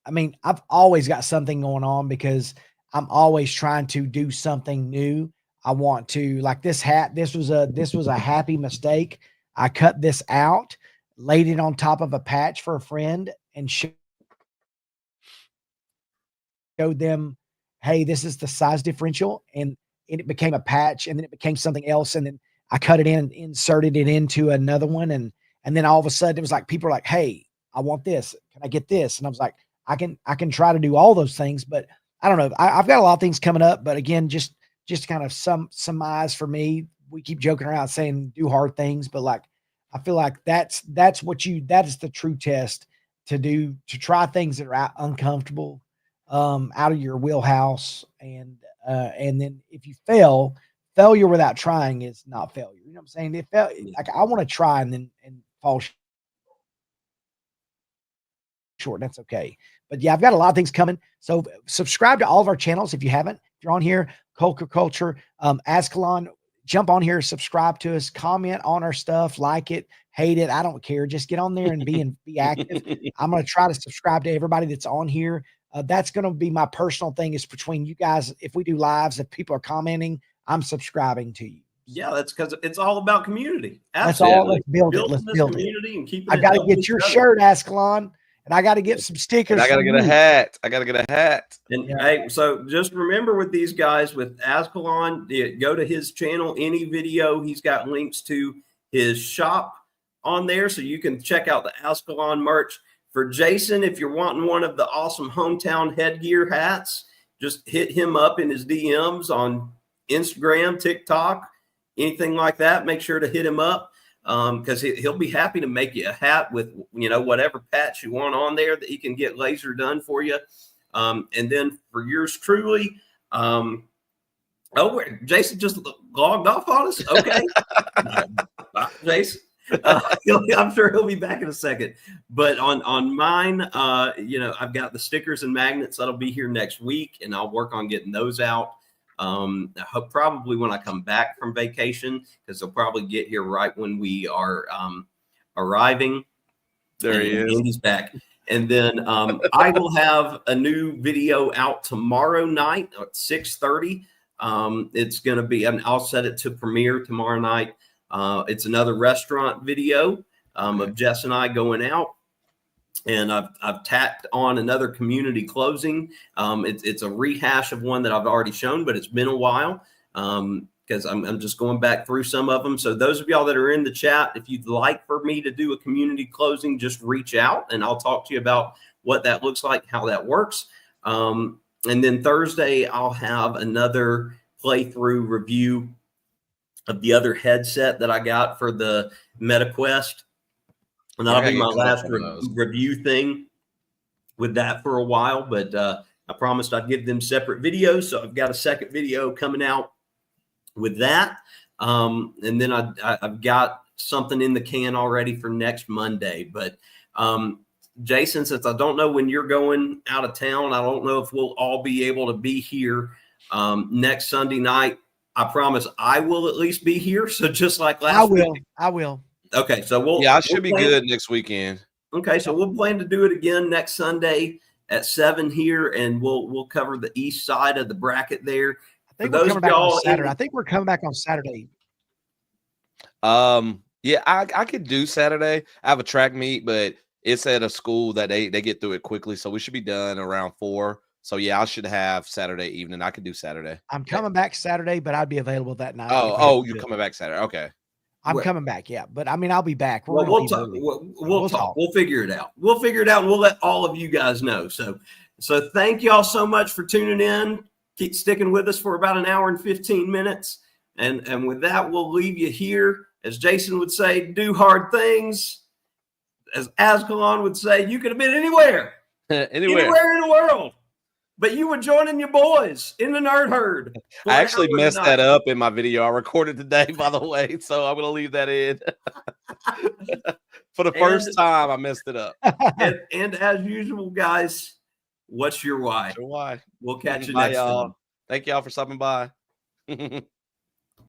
I mean, I've always got something going on because I'm always trying to do something new. I want to, like this hat, this was a happy mistake. I cut this out, laid it on top of a patch for a friend and showed them, "Hey, this is the size differential." And it became a patch, and then it became something else. And then I cut it in and inserted it into another one. And then all of a sudden it was like, people are like, "Hey, I want this. Can I get this?" And I was like, I can try to do all those things, but I don't know. I've got a lot of things coming up, but again, just kind of some eyes for me. We keep joking around saying do hard things, but like, I feel like that is the true test to try things that are uncomfortable, out of your wheelhouse. And then if you failure without trying is not failure. You know what I'm saying? Like I want to try and fall short. That's okay. But yeah, I've got a lot of things coming. So subscribe to all of our channels if you haven't. If you're on here, Culture Culture, Azkhalon, jump on here, subscribe to us, comment on our stuff, like it, hate it. I don't care. Just get on there and be active. I'm going to try to subscribe to everybody that's on here. That's going to be my personal thing, is between you guys. If we do lives, if people are commenting, I'm subscribing to you. Yeah, that's because it's all about community. That's Absolutely. all. Let's build it. Building Let's this build it. community and keeping I it got to helping get your each other. shirt, Azkhalon, and I got to get some stickers. And I got to get a hat. I got to get a hat. And Yeah. hey, so just remember with these guys, with Azkhalon, go to his channel, any video. He's got links to his shop on there, so you can check out the Azkhalon merch. For Jason, if you're wanting one of the awesome hometown headgear hats, just hit him up in his DMs on Instagram, TikTok, anything like that. Make sure to hit him up, because he'll be happy to make you a hat with, you know, whatever patch you want on there that he can get laser done for you. And then for yours truly, Jason just logged off on us. Okay. Bye, Jason. I'm sure he'll be back in a second. But on mine, you know, I've got the stickers and magnets that'll be here next week, and I'll work on getting those out. I hope probably when I come back from vacation, because they'll probably get here right when we are arriving. There he is. Andy's back. And then I will have a new video out tomorrow night at 6:30. It's going to be, I'll set it to premiere tomorrow night. It's another restaurant video of Jess and I going out. And I've tacked on another community closing. It's a rehash of one that I've already shown, but it's been a while, because I'm just going back through some of them. So those of y'all that are in the chat, if you'd like for me to do a community closing, just reach out and I'll talk to you about what that looks like, how that works. And then Thursday, I'll have another playthrough review of the other headset that I got for the MetaQuest. And that'll be my last review thing with that for a while. But I promised I'd give them separate videos. So I've got a second video coming out with that. And then I've got something in the can already for next Monday. But Jason, since I don't know when you're going out of town, I don't know if we'll all be able to be here next Sunday night. I promise I will at least be here. So just like last week. I will. Okay, so I should be good next weekend. Okay, so we'll plan to do it again next Sunday at 7 here, and we'll cover the east side of the bracket there. I think we're coming back on Saturday. I think we're coming back on Saturday. Yeah, I could do Saturday. I have a track meet, but it's at a school that they get through it quickly, so we should be done around 4. So yeah, I should have Saturday evening. I could do Saturday. I'm coming back Saturday, but I'd be available that night. You're coming back Saturday. Okay. I'm coming back, yeah. But I mean, I'll be back. We'll talk. We'll talk. We'll figure it out. We'll figure it out, and we'll let all of you guys know. So thank y'all so much for tuning in. Keep sticking with us for about an hour and 15 minutes. And with that, we'll leave you here. As Jason would say, do hard things. As Azkhalon would say, you could have been anywhere. Anywhere in the world. But you were joining your boys in the nerd herd. I actually messed that up in my video I recorded today, by the way. So I'm going to leave that in. For the first time, I messed it up. And as usual, guys, what's your why? What's your why? We'll catch you Bye, next y'all. time. Thank y'all for stopping by.